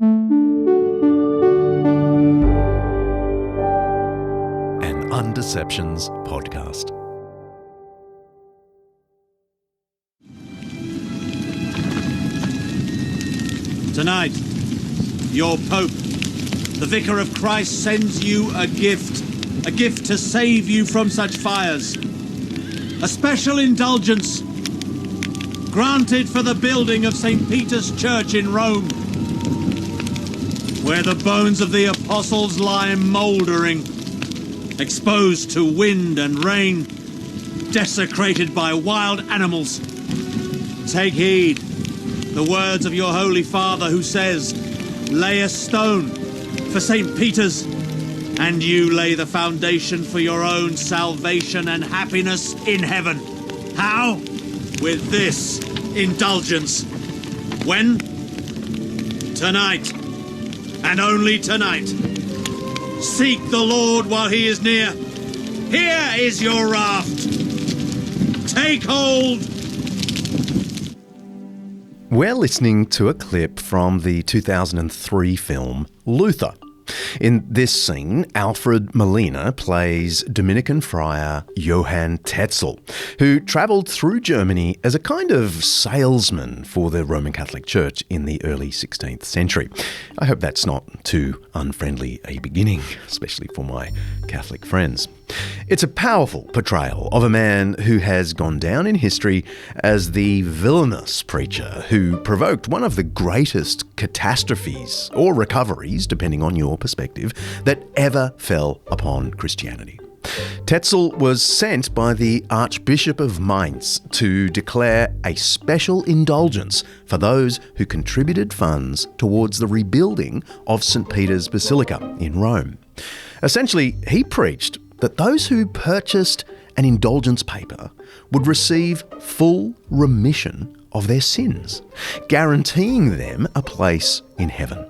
An Undeceptions podcast. Tonight, your Pope, the Vicar of Christ, sends you a gift to save you from such fires. A special indulgence granted for the building of St. Peter's Church in Rome, where the bones of the apostles lie mouldering, exposed to wind and rain, desecrated by wild animals. Take heed. The words of your Holy Father, who says, lay a stone for St. Peter's, and you lay the foundation for your own salvation and happiness in heaven. How? With this indulgence. When? Tonight, and only tonight. Seek the Lord while he is near. Here is your raft. Take hold. We're listening to a clip from the 2003 film Luther. In this scene, Alfred Molina plays Dominican friar Johann Tetzel, who travelled through Germany as a kind of salesman for the Roman Catholic Church in the early 16th century. I hope that's not too unfriendly a beginning, especially for my Catholic friends. It's a powerful portrayal of a man who has gone down in history as the villainous preacher who provoked one of the greatest catastrophes or recoveries, depending on your perspective, that ever fell upon Christianity. Tetzel was sent by the Archbishop of Mainz to declare a special indulgence for those who contributed funds towards the rebuilding of St. Peter's Basilica in Rome. Essentially, he preached that those who purchased an indulgence paper would receive full remission of their sins, guaranteeing them a place in heaven.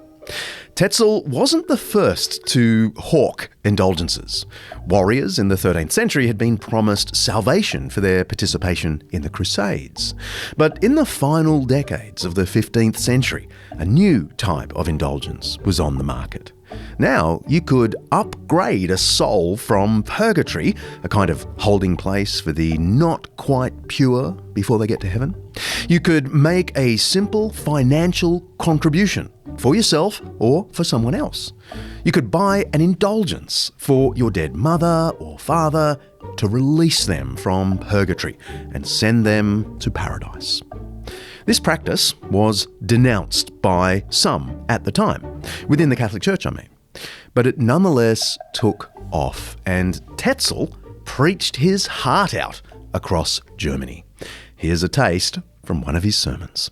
Tetzel wasn't the first to hawk indulgences. Warriors in the 13th century had been promised salvation for their participation in the Crusades. But in the final decades of the 15th century, a new type of indulgence was on the market. Now you could upgrade a soul from purgatory, a kind of holding place for the not quite pure before they get to heaven. You could make a simple financial contribution for yourself or for someone else. You could buy an indulgence for your dead mother or father to release them from purgatory and send them to paradise. This practice was denounced by some at the time, within the Catholic Church I mean. But it nonetheless took off, and Tetzel preached his heart out across Germany. Here's a taste from one of his sermons.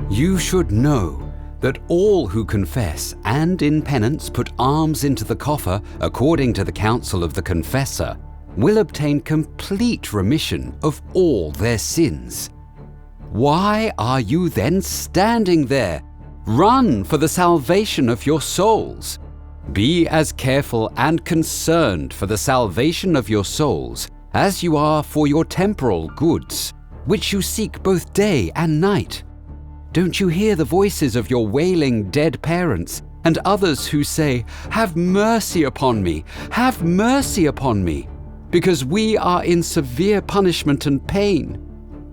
You should know that all who confess and in penance put alms into the coffer according to the counsel of the confessor will obtain complete remission of all their sins. Why are you then standing there? Run for the salvation of your souls. Be as careful and concerned for the salvation of your souls as you are for your temporal goods, which you seek both day and night. Don't you hear the voices of your wailing dead parents and others who say, "Have mercy upon me, have mercy upon me," because we are in severe punishment and pain?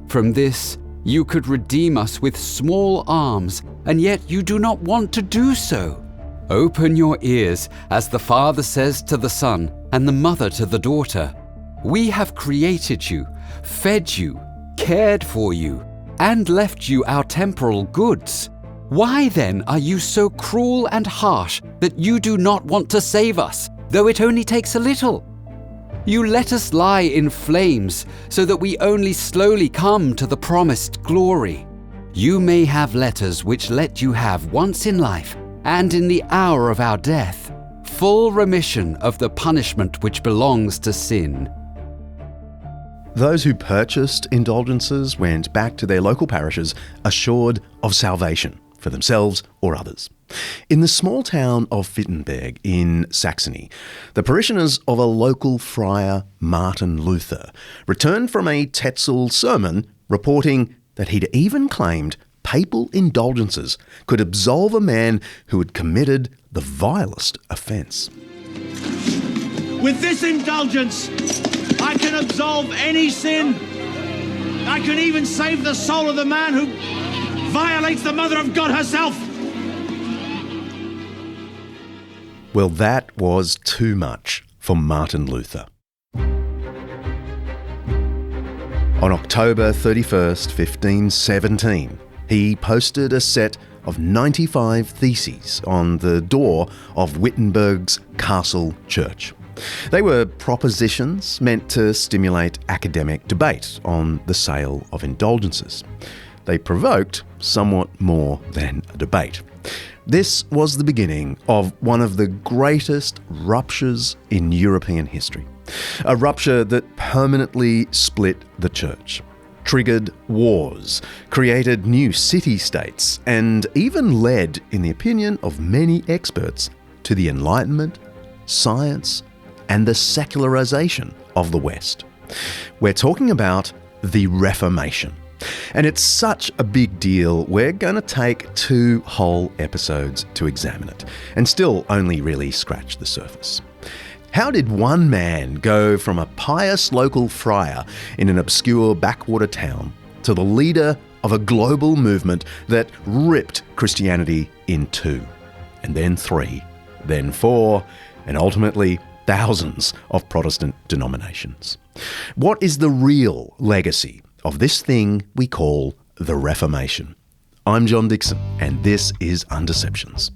From this, you could redeem us with small alms, and yet you do not want to do so. Open your ears, as the Father says to the Son and the Mother to the daughter. We have created you, fed you, cared for you, and left you our temporal goods. Why then are you so cruel and harsh that you do not want to save us, though it only takes a little? You let us lie in flames so that we only slowly come to the promised glory. You may have letters which let you have once in life and in the hour of our death, full remission of the punishment which belongs to sin. Those who purchased indulgences went back to their local parishes assured of salvation for themselves or others. In the small town of Wittenberg in Saxony, the parishioners of a local friar, Martin Luther, returned from a Tetzel sermon reporting that he'd even claimed papal indulgences could absolve a man who had committed the vilest offence. With this indulgence, I can absolve any sin. I can even save the soul of the man who violates the Mother of God herself. Well, that was too much for Martin Luther. On October 31st, 1517, he posted a set of 95 theses on the door of Wittenberg's castle church. They were propositions meant to stimulate academic debate on the sale of indulgences. They provoked somewhat more than a debate. This was the beginning of one of the greatest ruptures in European history. A rupture that permanently split the church, triggered wars, created new city-states, and even led, in the opinion of many experts, to the Enlightenment, science, and the secularization of the West. We're talking about the Reformation. And it's such a big deal, we're going to take 2 whole episodes to examine it, and still only really scratch the surface. How did one man go from a pious local friar in an obscure backwater town to the leader of a global movement that ripped Christianity in 2, and then 3, then 4, and ultimately thousands of Protestant denominations? What is the real legacy of this thing we call the Reformation? I'm John Dickson, and this is Undeceptions.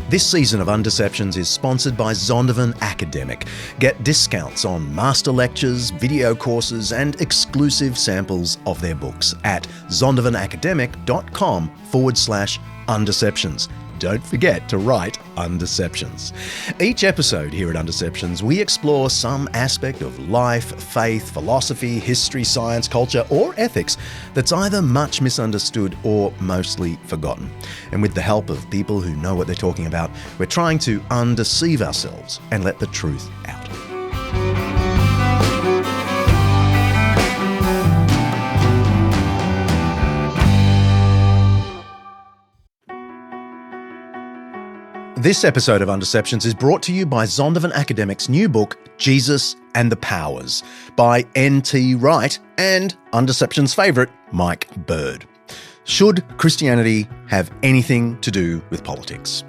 This season of Undeceptions is sponsored by Zondervan Academic. Get discounts on master lectures, video courses, and exclusive samples of their books at zondervanacademic.com/Undeceptions. Don't forget to write Undeceptions. Each episode here at Undeceptions, we explore some aspect of life, faith, philosophy, history, science, culture, or ethics that's either much misunderstood or mostly forgotten. And with the help of people who know what they're talking about, we're trying to undeceive ourselves and let the truth out. This episode of Undeceptions is brought to you by Zondervan Academic's new book, Jesus and the Powers, by N.T. Wright and Undeceptions' favourite, Mike Bird. Should Christianity have anything to do with politics?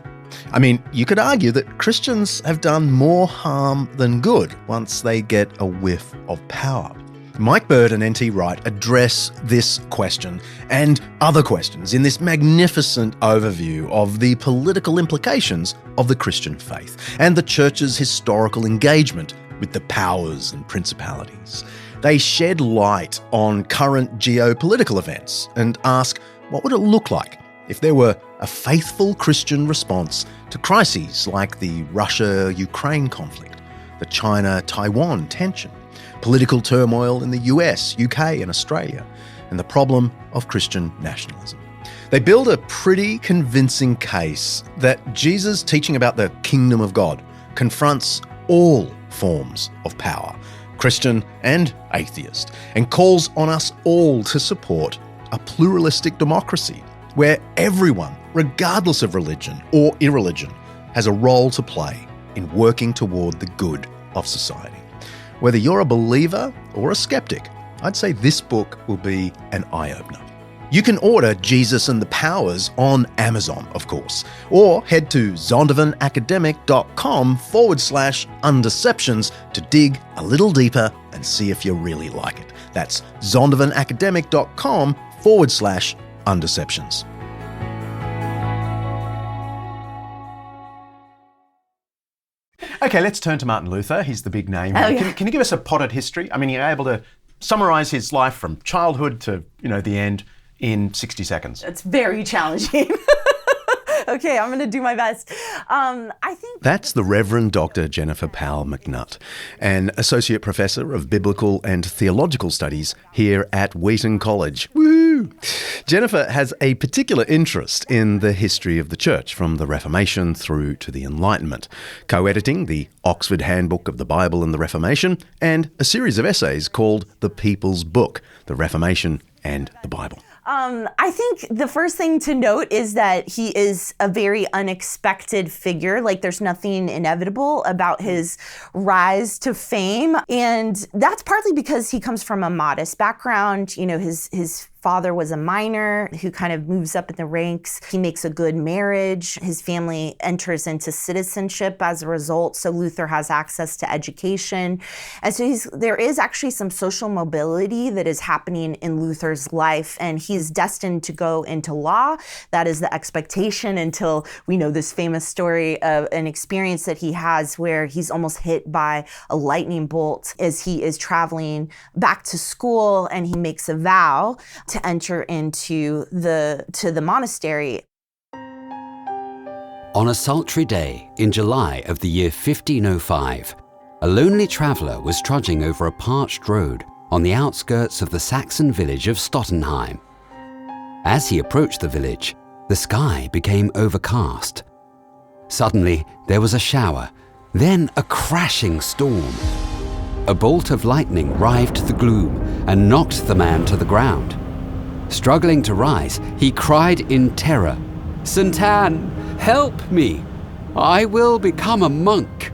I mean, you could argue that Christians have done more harm than good once they get a whiff of power. Mike Bird and N.T. Wright address this question and other questions in this magnificent overview of the political implications of the Christian faith and the Church's historical engagement with the powers and principalities. They shed light on current geopolitical events and ask, what would it look like if there were a faithful Christian response to crises like the Russia-Ukraine conflict, the China-Taiwan tension, political turmoil in the US, UK and Australia, and the problem of Christian nationalism. They build a pretty convincing case that Jesus' teaching about the kingdom of God confronts all forms of power, Christian and atheist, and calls on us all to support a pluralistic democracy where everyone, regardless of religion or irreligion, has a role to play in working toward the good of society. Whether you're a believer or a skeptic, I'd say this book will be an eye-opener. You can order Jesus and the Powers on Amazon, of course, or head to zondervanacademic.com/Undeceptions to dig a little deeper and see if you really like it. That's zondervanacademic.com/Undeceptions. Okay, let's turn to Martin Luther. He's the big name. Oh, yeah. Can you give us a potted history? I mean, you're able to summarise his life from childhood to, the end in 60 seconds. It's very challenging. Okay, I'm going to do my best. I think That's the Reverend Dr. Jennifer Powell McNutt, an Associate Professor of Biblical and Theological Studies here at Wheaton College. Woo! Jennifer has a particular interest in the history of the Church, from the Reformation through to the Enlightenment, co-editing the Oxford Handbook of the Bible and the Reformation, and a series of essays called The People's Book, the Reformation and the Bible. I think the first thing to note is that he is a very unexpected figure. Like, there's nothing inevitable about his rise to fame. And that's partly because he comes from a modest background. You know, his father was a miner who kind of moves up in the ranks. He makes a good marriage. His family enters into citizenship as a result. So Luther has access to education. And so there is actually some social mobility that is happening in Luther's life. And he's destined to go into law. That is the expectation, until we know this famous story of an experience that he has where he's almost hit by a lightning bolt as he is traveling back to school, and he makes a vow to enter into the monastery. On a sultry day in July of the year 1505, a lonely traveller was trudging over a parched road on the outskirts of the Saxon village of Stottenheim. As he approached the village, the sky became overcast. Suddenly, there was a shower, then a crashing storm. A bolt of lightning rived the gloom and knocked the man to the ground. Struggling to rise, he cried in terror, "St. Anne, help me! I will become a monk."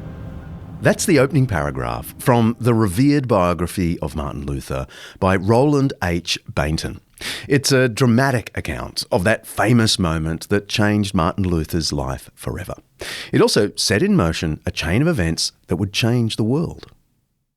That's the opening paragraph from the revered biography of Martin Luther by Roland H. Bainton. It's a dramatic account of that famous moment that changed Martin Luther's life forever. It also set in motion a chain of events that would change the world.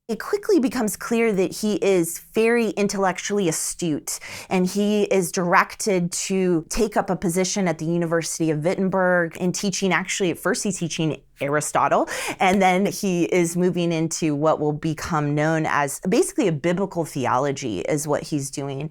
It quickly becomes clear that he is very intellectually astute, and he is directed to take up a position at the University of Wittenberg in teaching. Actually, at first he's teaching Aristotle, and then he is moving into what will become known as basically a biblical theology is what he's doing.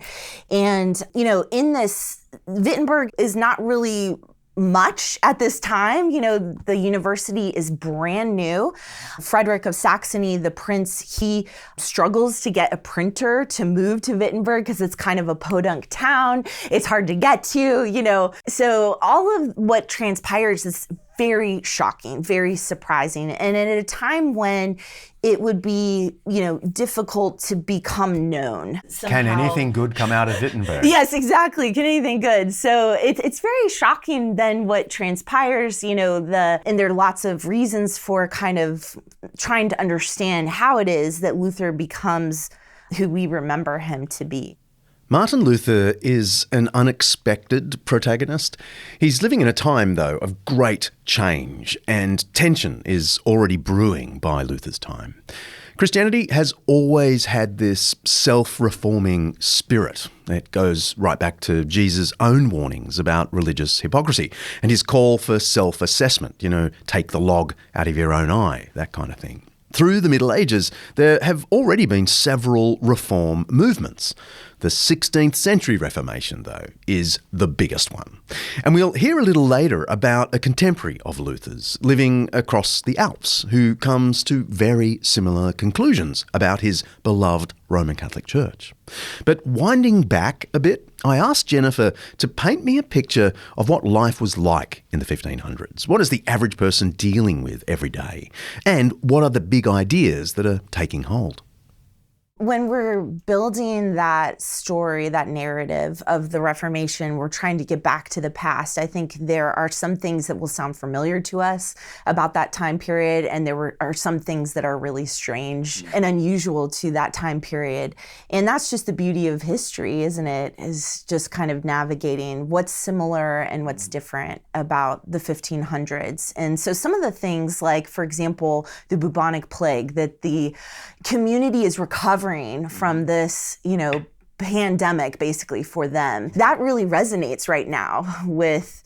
And, you know, in this, Wittenberg is not really much at this time. You know, the university is brand new. Frederick of Saxony, the prince, he struggles to get a printer to move to Wittenberg because it's kind of a podunk town. It's hard to get to, you know. So all of what transpires is very shocking, very surprising. And at a time when it would be, you know, difficult to become known. Can anything good come out of Wittenberg? Yes, exactly. Can anything good? So it's very shocking then what transpires, you know, and there are lots of reasons for kind of trying to understand how it is that Luther becomes who we remember him to be. Martin Luther is an unexpected protagonist. He's living in a time, though, of great change, and tension is already brewing by Luther's time. Christianity has always had this self-reforming spirit. It goes right back to Jesus' own warnings about religious hypocrisy and his call for self-assessment, you know, take the log out of your own eye, that kind of thing. Through the Middle Ages, there have already been several reform movements. The 16th century Reformation, though, is the biggest one. And we'll hear a little later about a contemporary of Luther's living across the Alps who comes to very similar conclusions about his beloved Roman Catholic Church. But winding back a bit, I asked Jennifer to paint me a picture of what life was like in the 1500s. What is the average person dealing with every day? And what are the big ideas that are taking hold? When we're building that story, that narrative of the Reformation, we're trying to get back to the past. I think there are some things that will sound familiar to us about that time period, and are some things that are really strange and unusual to that time period. And that's just the beauty of history, isn't it? Is just kind of navigating what's similar and what's different about the 1500s. And so some of the things like, for example, the bubonic plague, that the community is recovering from this, you know, pandemic basically for them. That really resonates right now with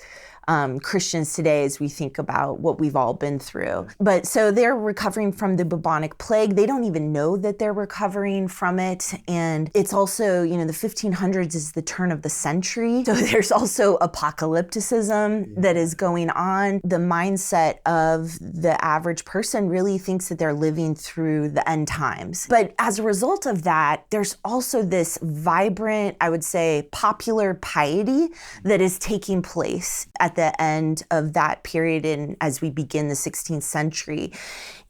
Christians today as we think about what we've all been through. But so they're recovering from the bubonic plague. They don't even know that they're recovering from it. And it's also, the 1500s is the turn of the century. So there's also apocalypticism that is going on. The mindset of the average person really thinks that they're living through the end times. But as a result of that, there's also this vibrant, I would say, popular piety that is taking place at the end of that period and as we begin the 16th century.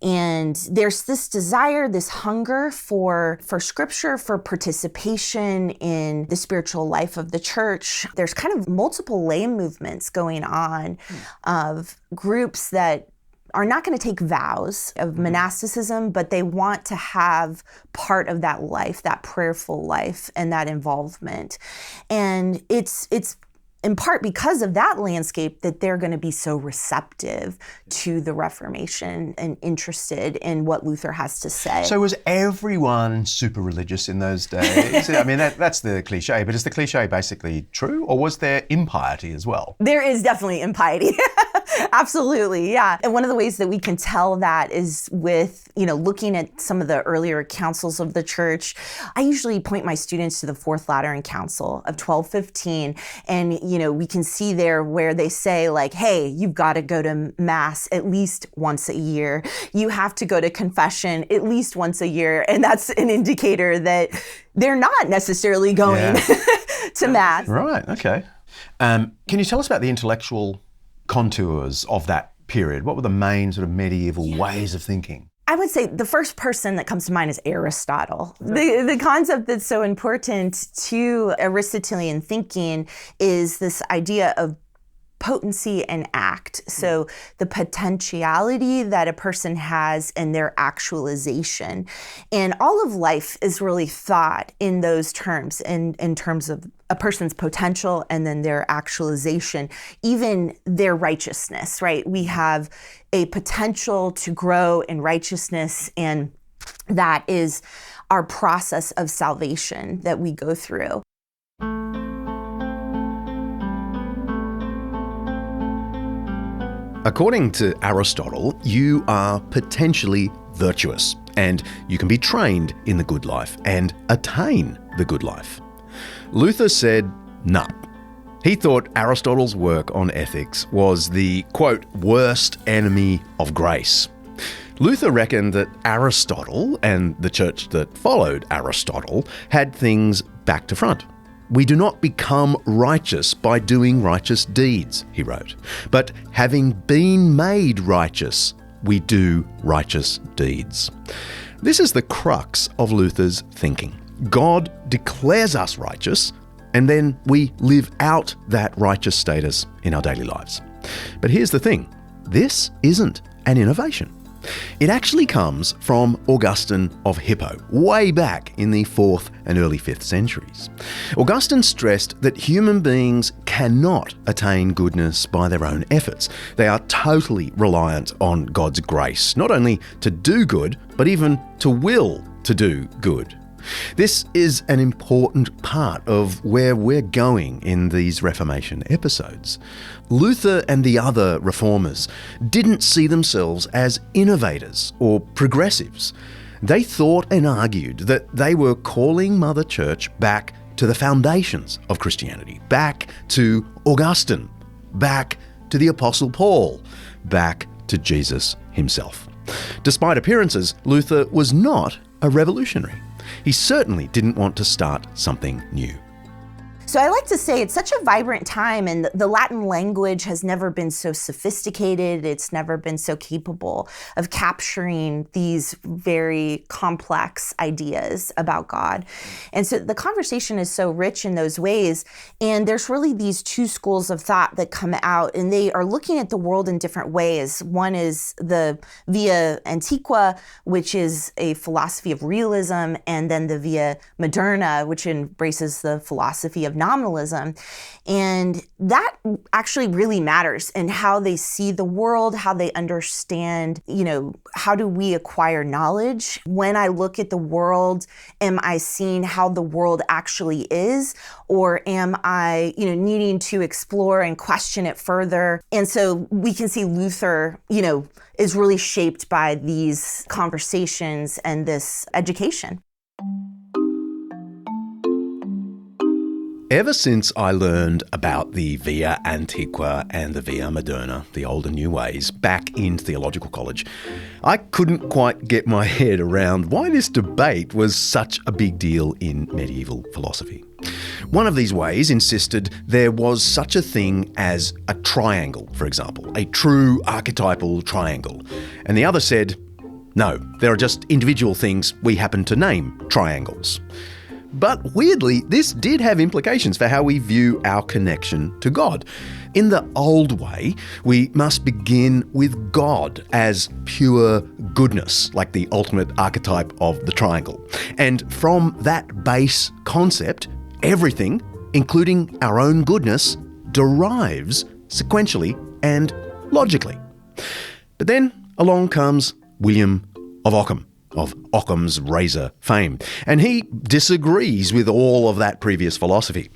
And there's this desire, this hunger for scripture, for participation in the spiritual life of the church. There's kind of multiple lay movements going on of groups that are not going to take vows of monasticism, but they want to have part of that life, that prayerful life, and that involvement. And it's in part because of that landscape that they're going to be so receptive to the Reformation and interested in what Luther has to say. So was everyone super religious in those days? I mean, that's the cliche, but is the cliche basically true, or was there impiety as well? There is definitely impiety. Absolutely, yeah. And one of the ways that we can tell that is with, looking at some of the earlier councils of the church. I usually point my students to the Fourth Lateran Council of 1215, and, we can see there where they say, like, hey, you've got to go to Mass at least once a year. You have to go to confession at least once a year, and that's an indicator that they're not necessarily going to Mass. Right, okay. Can you tell us about the intellectual contours of that period? What were the main sort of medieval ways of thinking? I would say the first person that comes to mind is Aristotle. The concept that's so important to Aristotelian thinking is this idea of potency and act. So the potentiality that a person has and their actualization. And all of life is really thought in those terms, in terms of a person's potential and then their actualization, even their righteousness, right? We have a potential to grow in righteousness, and that is our process of salvation that we go through. According to Aristotle, you are potentially virtuous, and you can be trained in the good life and attain the good life. Luther said, nah. He thought Aristotle's work on ethics was the, quote, worst enemy of grace. Luther reckoned that Aristotle and the church that followed Aristotle had things back to front. We do not become righteous by doing righteous deeds, he wrote, but having been made righteous, we do righteous deeds. This is the crux of Luther's thinking. God declares us righteous, and then we live out that righteous status in our daily lives. But here's the thing, this isn't an innovation. It actually comes from Augustine of Hippo, way back in the 4th and early 5th centuries. Augustine stressed that human beings cannot attain goodness by their own efforts. They are totally reliant on God's grace, not only to do good, but even to will to do good. This is an important part of where we're going in these Reformation episodes. Luther and the other reformers didn't see themselves as innovators or progressives. They thought and argued that they were calling Mother Church back to the foundations of Christianity, back to Augustine, back to the Apostle Paul, back to Jesus himself. Despite appearances, Luther was not a revolutionary. He certainly didn't want to start something new. So I like to say it's such a vibrant time, and the Latin language has never been so sophisticated. It's never been so capable of capturing these very complex ideas about God. And so the conversation is so rich in those ways. And there's really these two schools of thought that come out, and they are looking at the world in different ways. One is the Via Antiqua, which is a philosophy of realism, and then the Via Moderna, which embraces the philosophy of nominalism. And that actually really matters in how they see the world, how they understand, how do we acquire knowledge? When I look at the world, am I seeing how the world actually is? Or am I, needing to explore and question it further? And so we can see Luther, is really shaped by these conversations and this education. Ever since I learned about the Via Antiqua and the Via Moderna, the old and new ways, back in theological college, I couldn't quite get my head around why this debate was such a big deal in medieval philosophy. One of these ways insisted there was such a thing as a triangle, for example, a true archetypal triangle. And the other said, no, there are just individual things we happen to name triangles. But weirdly, this did have implications for how we view our connection to God. In the old way, we must begin with God as pure goodness, like the ultimate archetype of the triangle. And from that base concept, everything, including our own goodness, derives sequentially and logically. But then along comes William of Ockham, of Ockham's razor fame, and he disagrees with all of that previous philosophy.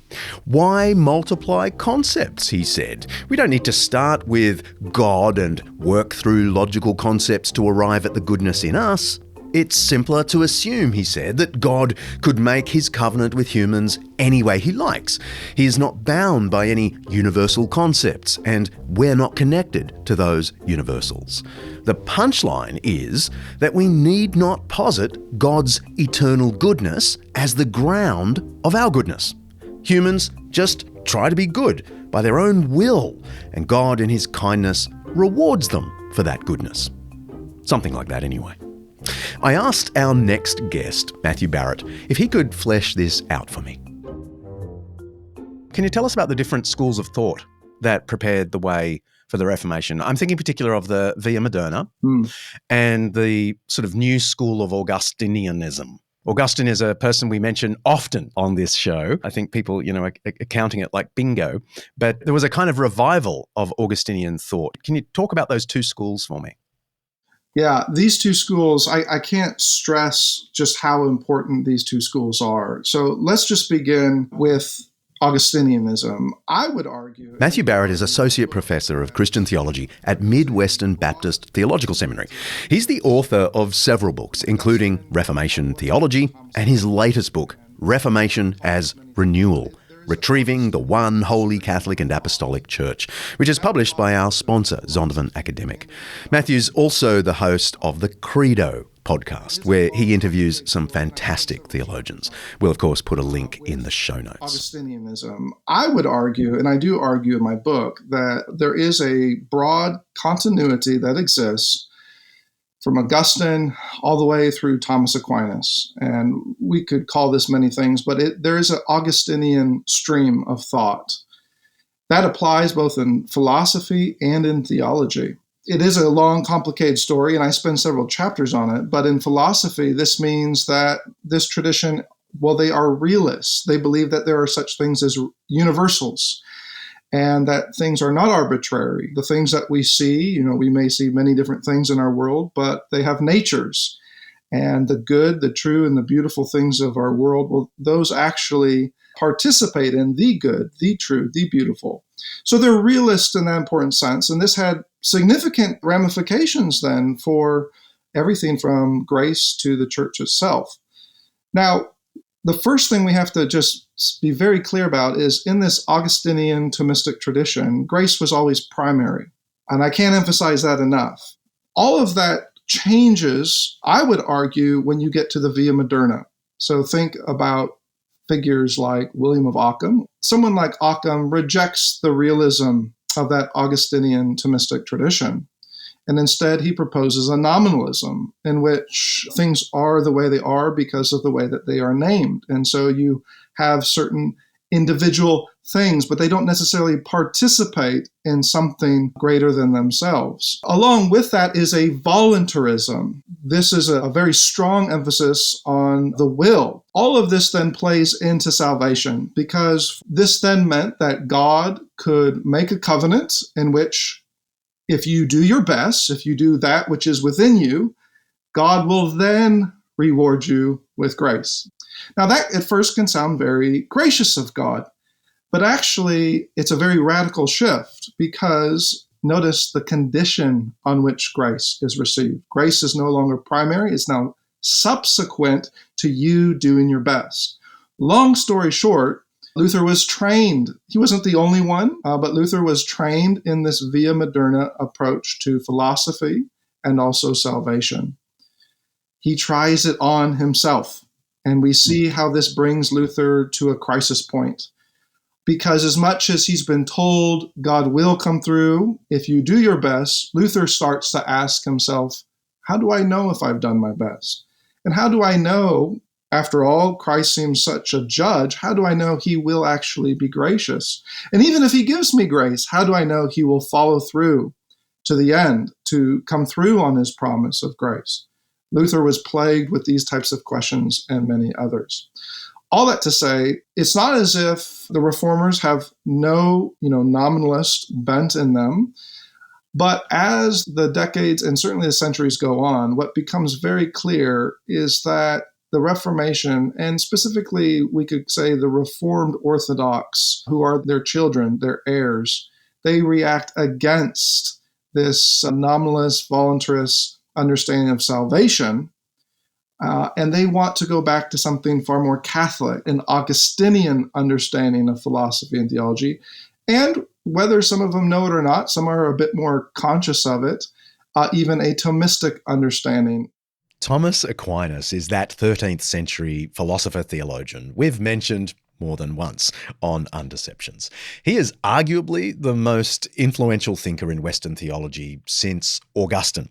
Why multiply concepts, he said. We don't need to start with God and work through logical concepts to arrive at the goodness in us. It's simpler to assume, he said, that God could make his covenant with humans any way he likes. He is not bound by any universal concepts, and we're not connected to those universals. The punchline is that we need not posit God's eternal goodness as the ground of our goodness. Humans just try to be good by their own will, and God in his kindness rewards them for that goodness. Something like that anyway. I asked our next guest, Matthew Barrett, if he could flesh this out for me. Can you tell us about the different schools of thought that prepared the way for the Reformation? I'm thinking in particular of the Via Moderna and the sort of new school of Augustinianism. Augustine is a person we mention often on this show. I think people, are counting it like bingo. But there was a kind of revival of Augustinian thought. Can you talk about those two schools for me? Yeah, these two schools, I can't stress just how important these two schools are. So let's just begin with Augustinianism. I would argue... Matthew Barrett is Associate Professor of Christian Theology at Midwestern Baptist Theological Seminary. He's the author of several books, including Reformation Theology and his latest book, Reformation as Renewal, Retrieving the One Holy Catholic and Apostolic Church, which is published by our sponsor, Zondervan Academic. Matthew's also the host of the Credo podcast, where he interviews some fantastic theologians. We'll, of course, put a link in the show notes. Augustinianism. I would argue, and I do argue in my book, that there is a broad continuity that exists from Augustine all the way through Thomas Aquinas. And we could call this many things, but there is an Augustinian stream of thought. That applies both in philosophy and in theology. It is a long, complicated story, and I spend several chapters on it. But in philosophy, this means that this tradition, they are realists. They believe that there are such things as universals, and that things are not arbitrary. The things that we see, we may see many different things in our world, but they have natures. And the good, the true, and the beautiful things of our world, those actually participate in the good, the true, the beautiful. So they're realists in that important sense. And this had significant ramifications then for everything from grace to the church itself. Now, the first thing we have to just be very clear about is in this Augustinian Thomistic tradition, grace was always primary. And I can't emphasize that enough. All of that changes, I would argue, when you get to the Via Moderna. So think about figures like William of Ockham. Someone like Ockham rejects the realism of that Augustinian Thomistic tradition. And instead, he proposes a nominalism in which things are the way they are because of the way that they are named. And so you have certain individual things, but they don't necessarily participate in something greater than themselves. Along with that is a voluntarism. This is a very strong emphasis on the will. All of this then plays into salvation, because this then meant that God could make a covenant in which if you do your best, if you do that which is within you, God will then reward you with grace. Now, that at first can sound very gracious of God, but actually it's a very radical shift, because notice the condition on which grace is received. Grace is no longer primary, it's now subsequent to you doing your best. Long story short, Luther was trained. He wasn't the only one, but Luther was trained in this via moderna approach to philosophy and also salvation. He tries it on himself. And we see how this brings Luther to a crisis point. Because as much as he's been told God will come through if you do your best, Luther starts to ask himself, how do I know if I've done my best? And how do I know, after all, Christ seems such a judge, how do I know he will actually be gracious? And even if he gives me grace, how do I know he will follow through to the end to come through on his promise of grace? Luther was plagued with these types of questions and many others. All that to say, it's not as if the reformers have no, nominalist bent in them, but as the decades and certainly the centuries go on, what becomes very clear is that the Reformation, and specifically we could say the Reformed Orthodox, who are their children, their heirs, they react against this nominalist, voluntarist understanding of salvation, and they want to go back to something far more Catholic, an Augustinian understanding of philosophy and theology. And whether some of them know it or not, some are a bit more conscious of it, even a Thomistic understanding. Thomas Aquinas is that 13th century philosopher theologian we've mentioned more than once on Undeceptions. He is arguably the most influential thinker in Western theology since Augustine.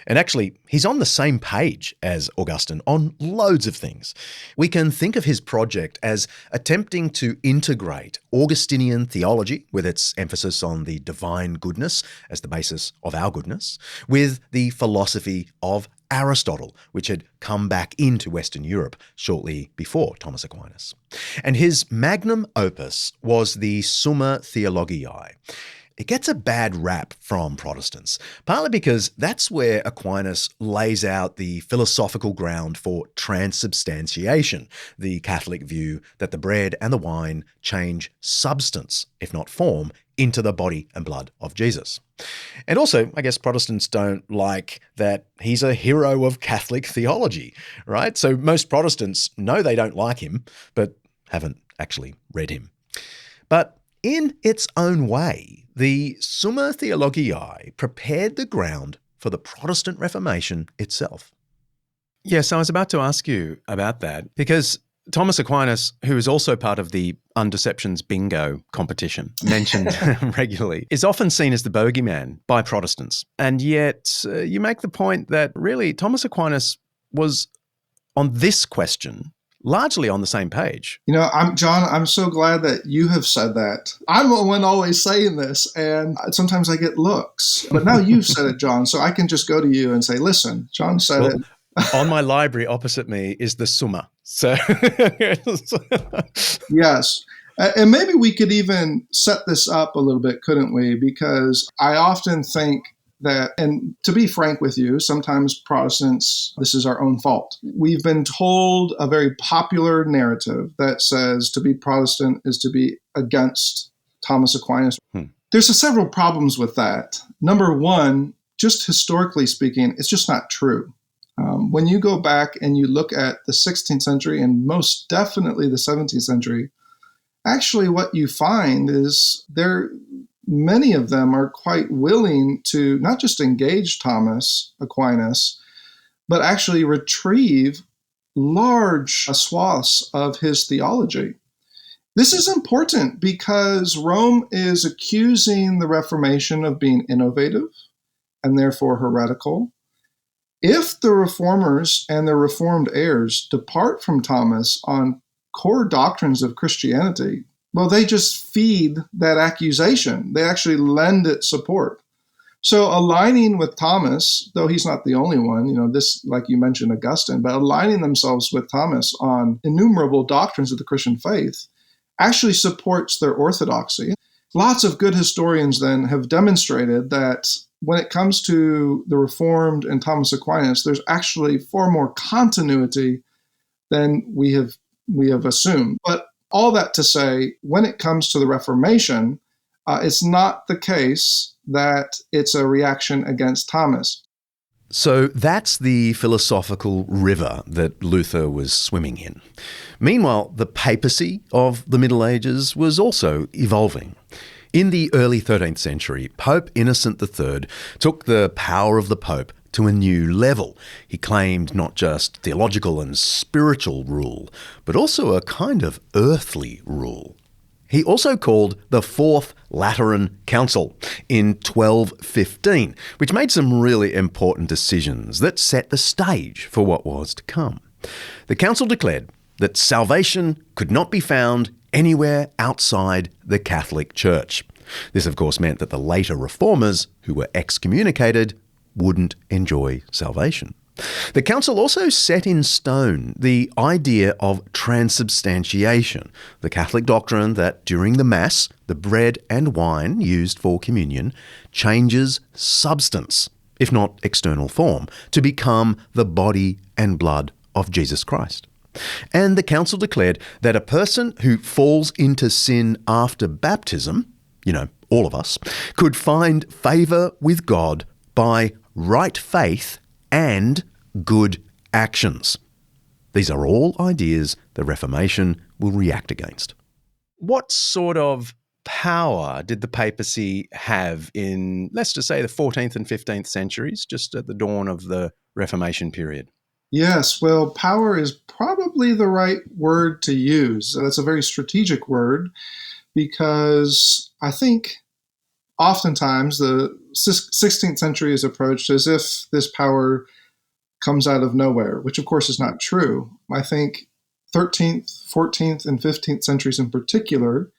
And actually, he's on the same page as Augustine on loads of things. We can think of his project as attempting to integrate Augustinian theology, with its emphasis on the divine goodness as the basis of our goodness, with the philosophy of Aristotle, which had come back into Western Europe shortly before Thomas Aquinas. And his magnum opus was the Summa Theologiae. It gets a bad rap from Protestants, partly because that's where Aquinas lays out the philosophical ground for transubstantiation, the Catholic view that the bread and the wine change substance, if not form, into the body and blood of Jesus. And also, I guess Protestants don't like that he's a hero of Catholic theology, right? So most Protestants know they don't like him, but haven't actually read him. But in its own way, the Summa Theologiae prepared the ground for the Protestant Reformation itself. Yes, I was about to ask you about that, because Thomas Aquinas, who is also part of the Undeceptions bingo competition, mentioned regularly, is often seen as the bogeyman by Protestants. And yet you make the point that really Thomas Aquinas was, on this question, largely on the same page. John, I'm so glad that you have said that. I'm the one always saying this, and sometimes I get looks. But now you've said it, John, so I can just go to you and say, listen, John said it. On my library opposite me is the Summa. So Yes. And maybe we could even set this up a little bit, couldn't we? Because I often think that, and to be frank with you, sometimes Protestants, this is our own fault. We've been told a very popular narrative that says to be Protestant is to be against Thomas Aquinas. There's several problems with that. Number one, just historically speaking, it's just not true. When you go back and you look at the 16th century and most definitely the 17th century, actually what you find is many of them are quite willing to not just engage Thomas Aquinas, but actually retrieve large swaths of his theology. This is important because Rome is accusing the Reformation of being innovative and therefore heretical. If the reformers and their reformed heirs depart from Thomas on core doctrines of Christianity, Well, they just feed that accusation. They actually lend it support. So aligning with Thomas, though he's not the only one, this, like you mentioned, Augustine, but aligning themselves with Thomas on innumerable doctrines of the Christian faith actually supports their orthodoxy. Lots of good historians then have demonstrated that when it comes to the Reformed and Thomas Aquinas, there's actually far more continuity than we have assumed. But all that to say, when it comes to the Reformation, it's not the case that it's a reaction against Thomas. So that's the philosophical river that Luther was swimming in. Meanwhile, the papacy of the Middle Ages was also evolving. In the early 13th century, Pope Innocent III took the power of the Pope to a new level. He claimed not just theological and spiritual rule, but also a kind of earthly rule. He also called the Fourth Lateran Council in 1215, which made some really important decisions that set the stage for what was to come. The council declared that salvation could not be found anywhere outside the Catholic Church. This, of course, meant that the later reformers, who were excommunicated, wouldn't enjoy salvation. The council also set in stone the idea of transubstantiation, the Catholic doctrine that during the Mass, the bread and wine used for communion changes substance, if not external form, to become the body and blood of Jesus Christ. And the council declared that a person who falls into sin after baptism, all of us, could find favour with God by right faith and good actions. These are all ideas the Reformation will react against. What sort of power did the papacy have in, let's just say, the 14th and 15th centuries, just at the dawn of the Reformation period? Yes, well, power is probably the right word to use. That's a very strategic word because I think oftentimes the 16th century is approached as if this power comes out of nowhere, which of course is not true. I think 13th, 14th, and 15th centuries in particular,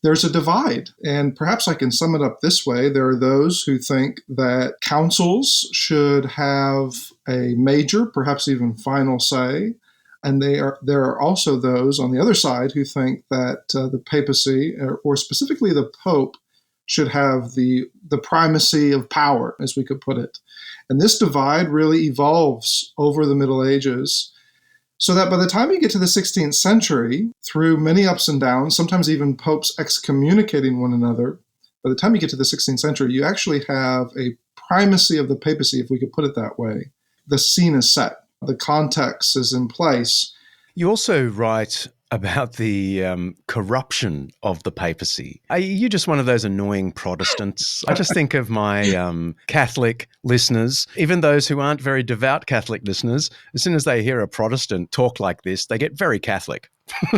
there's a divide. And perhaps I can sum it up this way. There are those who think that councils should have a major, perhaps even final say. And there are also those on the other side who think that the papacy, or specifically the Pope, should have the primacy of power, as we could put it. And this divide really evolves over the Middle Ages, so that by the time you get to the 16th century, through many ups and downs, sometimes even popes excommunicating one another, by the time you get to the 16th century, you actually have a primacy of the papacy, if we could put it that way. The scene is set. The context is in place. You also write about the corruption of the papacy. Are you just one of those annoying Protestants? I just think of my Catholic listeners, even those who aren't very devout Catholic listeners, as soon as they hear a Protestant talk like this, they get very Catholic.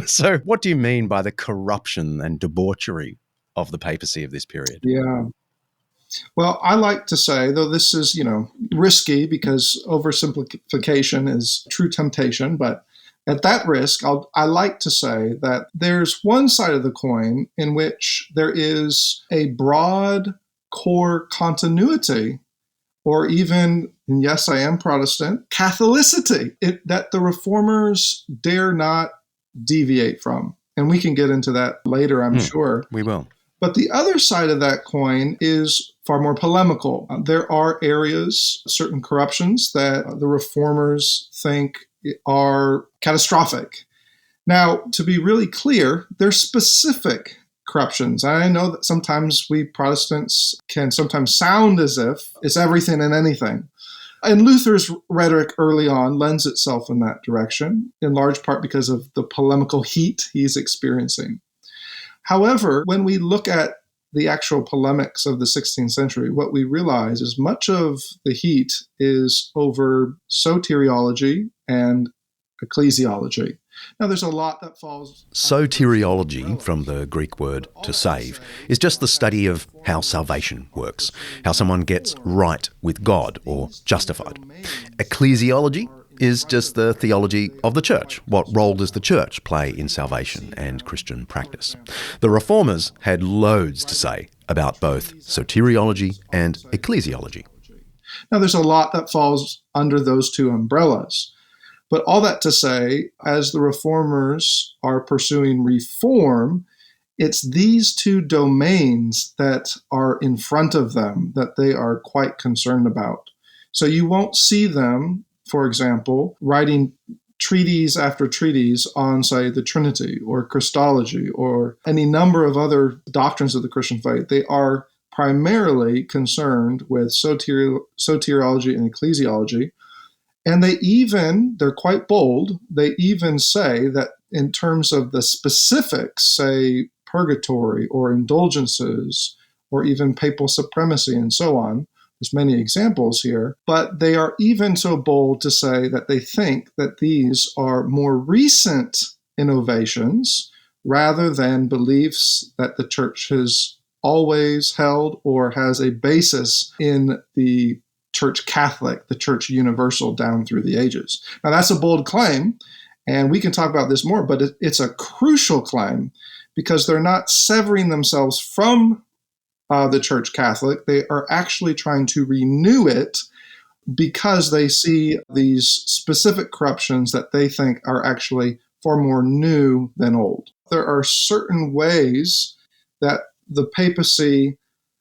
So what do you mean by the corruption and debauchery of the papacy of this period? Yeah. Well, I like to say, though this is, risky because oversimplification is true temptation, but at that risk, I like to say that there's one side of the coin in which there is a broad core continuity, or even, and yes, I am Protestant, Catholicity, that the reformers dare not deviate from. And we can get into that later, I'm sure. We will. But the other side of that coin is far more polemical. There are areas, certain corruptions that the reformers think are catastrophic. Now, to be really clear, they're specific corruptions. I know that sometimes we Protestants can sometimes sound as if it's everything and anything. And Luther's rhetoric early on lends itself in that direction, in large part because of the polemical heat he's experiencing. However, when we look at the actual polemics of the 16th century, what we realize is much of the heat is over soteriology and ecclesiology. Now, there's a lot that falls... Soteriology, from the Greek word to save, is just the study of how salvation works, how someone gets right with God or justified. Ecclesiology is just the theology of the church. What role does the church play in salvation and Christian practice? The Reformers had loads to say about both soteriology and ecclesiology. Now, there's a lot that falls under those two umbrellas. But all that to say, as the Reformers are pursuing reform, it's these two domains that are in front of them that they are quite concerned about. So you won't see them, for example, writing treatise after treatise on, say, the Trinity or Christology or any number of other doctrines of the Christian faith. They are primarily concerned with soteriology and ecclesiology. And they're quite bold, they even say that in terms of the specifics, say purgatory or indulgences or even papal supremacy and so on, there's many examples here, but they are even so bold to say that they think that these are more recent innovations rather than beliefs that the church has always held or has a basis in the Church Catholic, the Church Universal down through the ages. Now, that's a bold claim, and we can talk about this more, but it's a crucial claim because they're not severing themselves from the Church Catholic. They are actually trying to renew it because they see these specific corruptions that they think are actually far more new than old. There are certain ways that the papacy,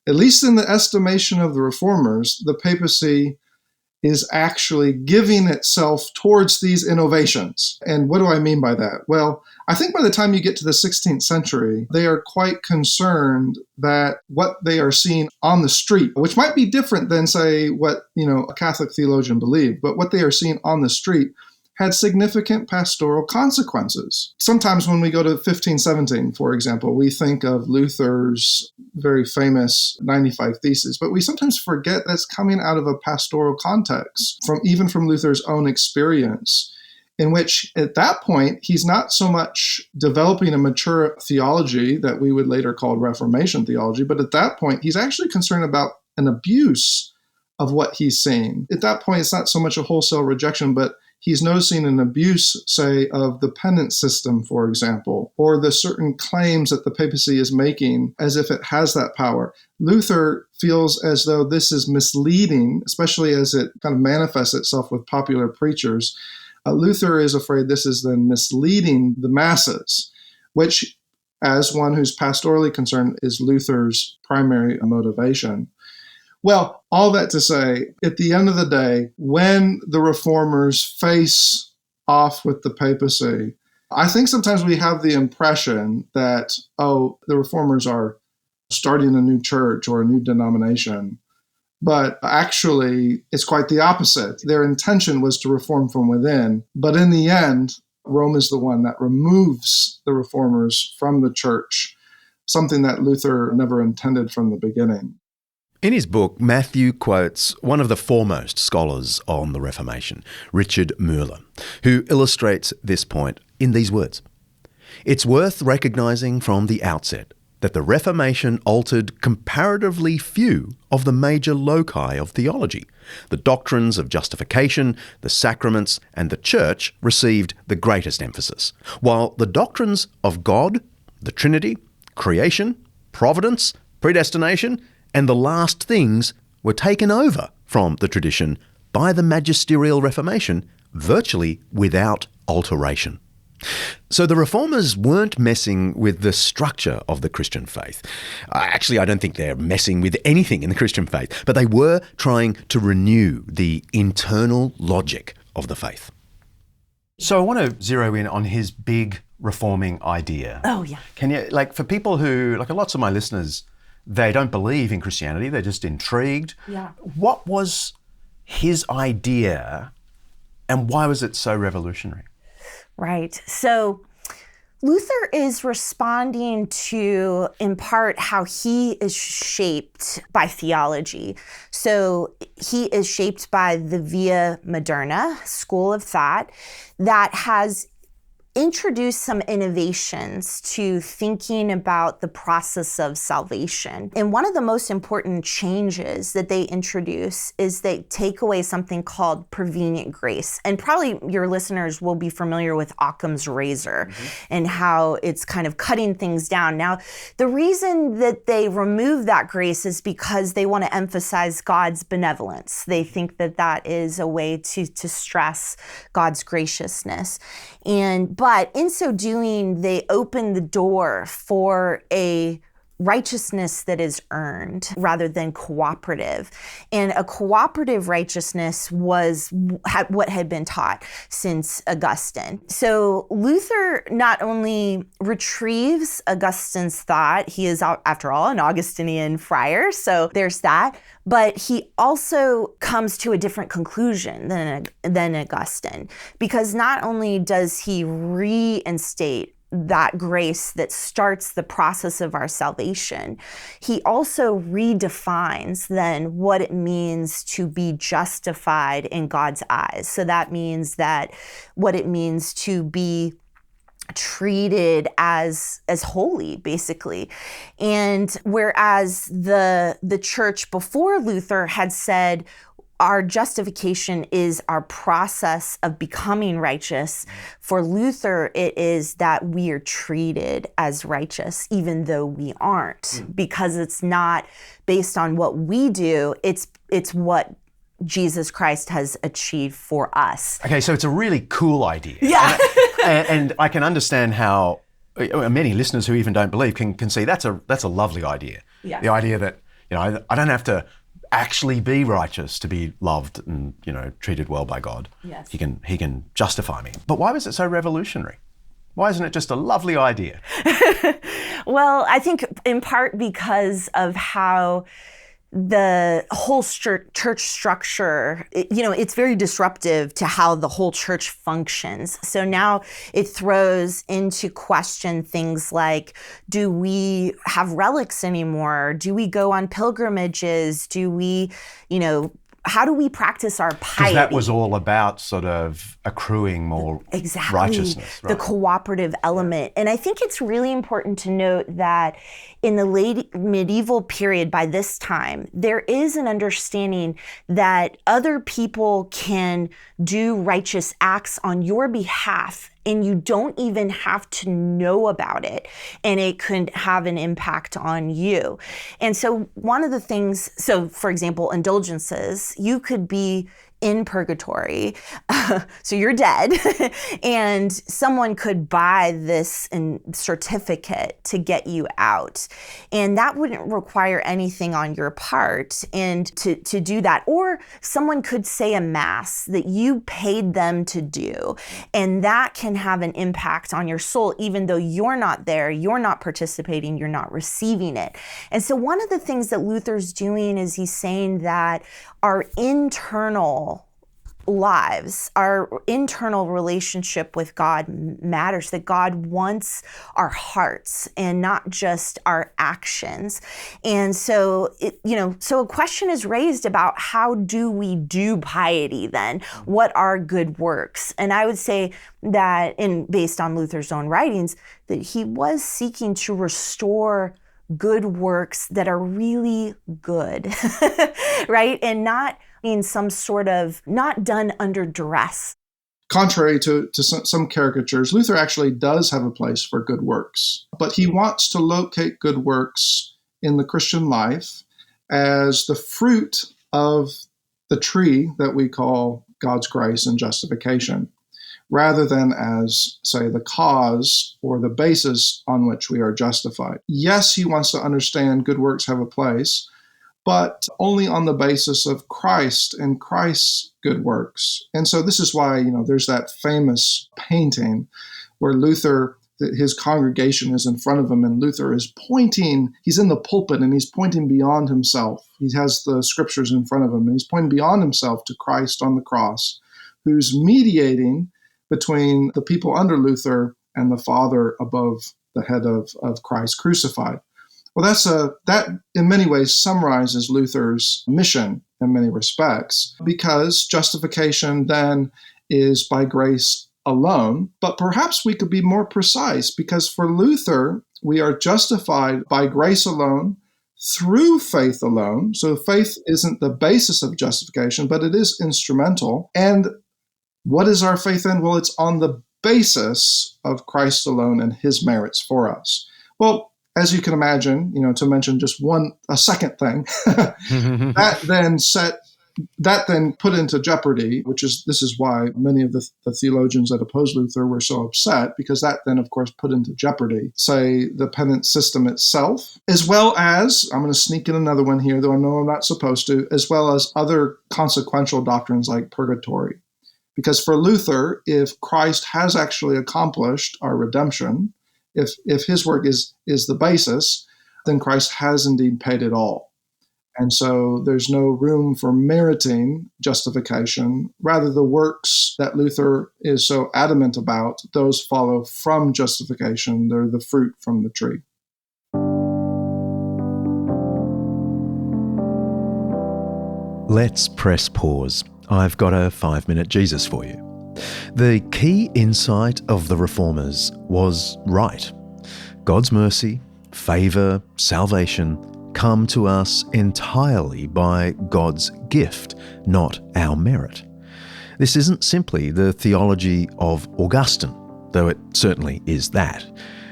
at least in the estimation of the Reformers, the papacy is actually giving itself towards these innovations. And what do I mean by that? Well, I think by the time you get to the 16th century, they are quite concerned that what they are seeing on the street, which might be different than, say, what, a Catholic theologian believed, but what they are seeing on the street had significant pastoral consequences. Sometimes when we go to 1517, for example, we think of Luther's very famous 95 Theses, but we sometimes forget that's coming out of a pastoral context, even from Luther's own experience, in which at that point, he's not so much developing a mature theology that we would later call Reformation theology, but at that point, he's actually concerned about an abuse of what he's seeing. At that point, it's not so much a wholesale rejection, but he's noticing an abuse, say, of the penance system, for example, or the certain claims that the papacy is making as if it has that power. Luther feels as though this is misleading, especially as it kind of manifests itself with popular preachers. Luther is afraid this is then misleading the masses, which, as one who's pastorally concerned, is Luther's primary motivation. Well, all that to say, at the end of the day, when the Reformers face off with the papacy, I think sometimes we have the impression that, the Reformers are starting a new church or a new denomination. But actually, it's quite the opposite. Their intention was to reform from within. But in the end, Rome is the one that removes the Reformers from the church, something that Luther never intended from the beginning. In his book, Matthew quotes one of the foremost scholars on the Reformation, Richard Müller, who illustrates this point in these words. It's worth recognising from the outset that the Reformation altered comparatively few of the major loci of theology. The doctrines of justification, the sacraments, and the church received the greatest emphasis, while the doctrines of God, the Trinity, creation, providence, predestination, and the last things were taken over from the tradition by the magisterial Reformation virtually without alteration. So the Reformers weren't messing with the structure of the Christian faith. Actually, I don't think they're messing with anything in the Christian faith, but they were trying to renew the internal logic of the faith. So I want to zero in on his big reforming idea. Oh, yeah. Can you, for people who, lots of my listeners, they don't believe in Christianity, they're just intrigued. Yeah. What was his idea and why was it so revolutionary? Right. So Luther is responding to, in part, how he is shaped by theology. So he is shaped by the Via Moderna school of thought that has introduced some innovations to thinking about the process of salvation. And one of the most important changes that they introduce is they take away something called prevenient grace. And probably your listeners will be familiar with Occam's razor and how it's kind of cutting things down. Now, the reason that they remove that grace is because they want to emphasize God's benevolence. They think that that is a way to stress God's graciousness. But in so doing, they open the door for a righteousness that is earned rather than cooperative. And a cooperative righteousness was what had been taught since Augustine. So Luther not only retrieves Augustine's thought, he is, after all, an Augustinian friar, so there's that, but he also comes to a different conclusion than Augustine, because not only does he reinstate that grace that starts the process of our salvation, he also redefines then what it means to be justified in God's eyes. So that means that what it means to be treated as holy, basically. And whereas the church before Luther had said, our justification is our process of becoming righteous. For Luther, it is that we are treated as righteous, even though we aren't, because it's not based on what we do, it's what Jesus Christ has achieved for us. Okay, so it's a really cool idea. Yeah. And I can understand how many listeners who even don't believe can see that's a lovely idea. Yeah. The idea that, I don't have to actually be righteous to be loved and, treated well by God. Yes. He can justify me. But why was it so revolutionary? Why isn't it just a lovely idea? Well, I think in part because of how the whole church structure, it's very disruptive to how the whole church functions. So now it throws into question things like, do we have relics anymore? Do we go on pilgrimages? Do we, how do we practice our piety? Because that was all about sort of accruing more righteousness. Right? The cooperative element. And I think it's really important to note that in the late medieval period, by this time, there is an understanding that other people can do righteous acts on your behalf, and you don't even have to know about it, and it could have an impact on you. And so one of the things, for example, indulgences, you could be in purgatory, so you're dead, and someone could buy this certificate to get you out. And that wouldn't require anything on your part and to do that. Or someone could say a mass that you paid them to do, and that can have an impact on your soul, even though you're not there, you're not participating, you're not receiving it. And so one of the things that Luther's doing is he's saying that our internal lives, our internal relationship with God matters, that God wants our hearts and not just our actions. And so, so a question is raised about how do we do piety then? What are good works? And I would say that, based on Luther's own writings, that he was seeking to restore good works that are really good, right? And not in some sort of, not done under duress. Contrary to some caricatures, Luther actually does have a place for good works, but he wants to locate good works in the Christian life as the fruit of the tree that we call God's grace and justification, rather than as, say, the cause or the basis on which we are justified. Yes, he wants to understand good works have a place, but only on the basis of Christ and Christ's good works. And so this is why, there's that famous painting where Luther, his congregation is in front of him, and Luther is pointing, he's in the pulpit and he's pointing beyond himself. He has the scriptures in front of him, and he's pointing beyond himself to Christ on the cross, who's mediating between the people under Luther and the Father above the head of Christ crucified. Well, that in many ways summarizes Luther's mission in many respects, because justification then is by grace alone, but perhaps we could be more precise, because for Luther, we are justified by grace alone, through faith alone. So faith isn't the basis of justification, but it is instrumental. And what is our faith in? Well, it's on the basis of Christ alone and his merits for us. Well, as you can imagine, to mention just a second thing, that then put into jeopardy, this is why many of the theologians that oppose Luther were so upset, because that then, of course, put into jeopardy, say, the penance system itself, as well as, I'm going to sneak in another one here, though I know I'm not supposed to, as well as other consequential doctrines like purgatory. Because for Luther, if Christ has actually accomplished our redemption, if his work is the basis, then Christ has indeed paid it all. And so there's no room for meriting justification. Rather, the works that Luther is so adamant about, those follow from justification. They're the fruit from the tree. Let's press pause. I've got a 5-minute Jesus for you. The key insight of the Reformers was right. God's mercy, favour, salvation come to us entirely by God's gift, not our merit. This isn't simply the theology of Augustine, though it certainly is that.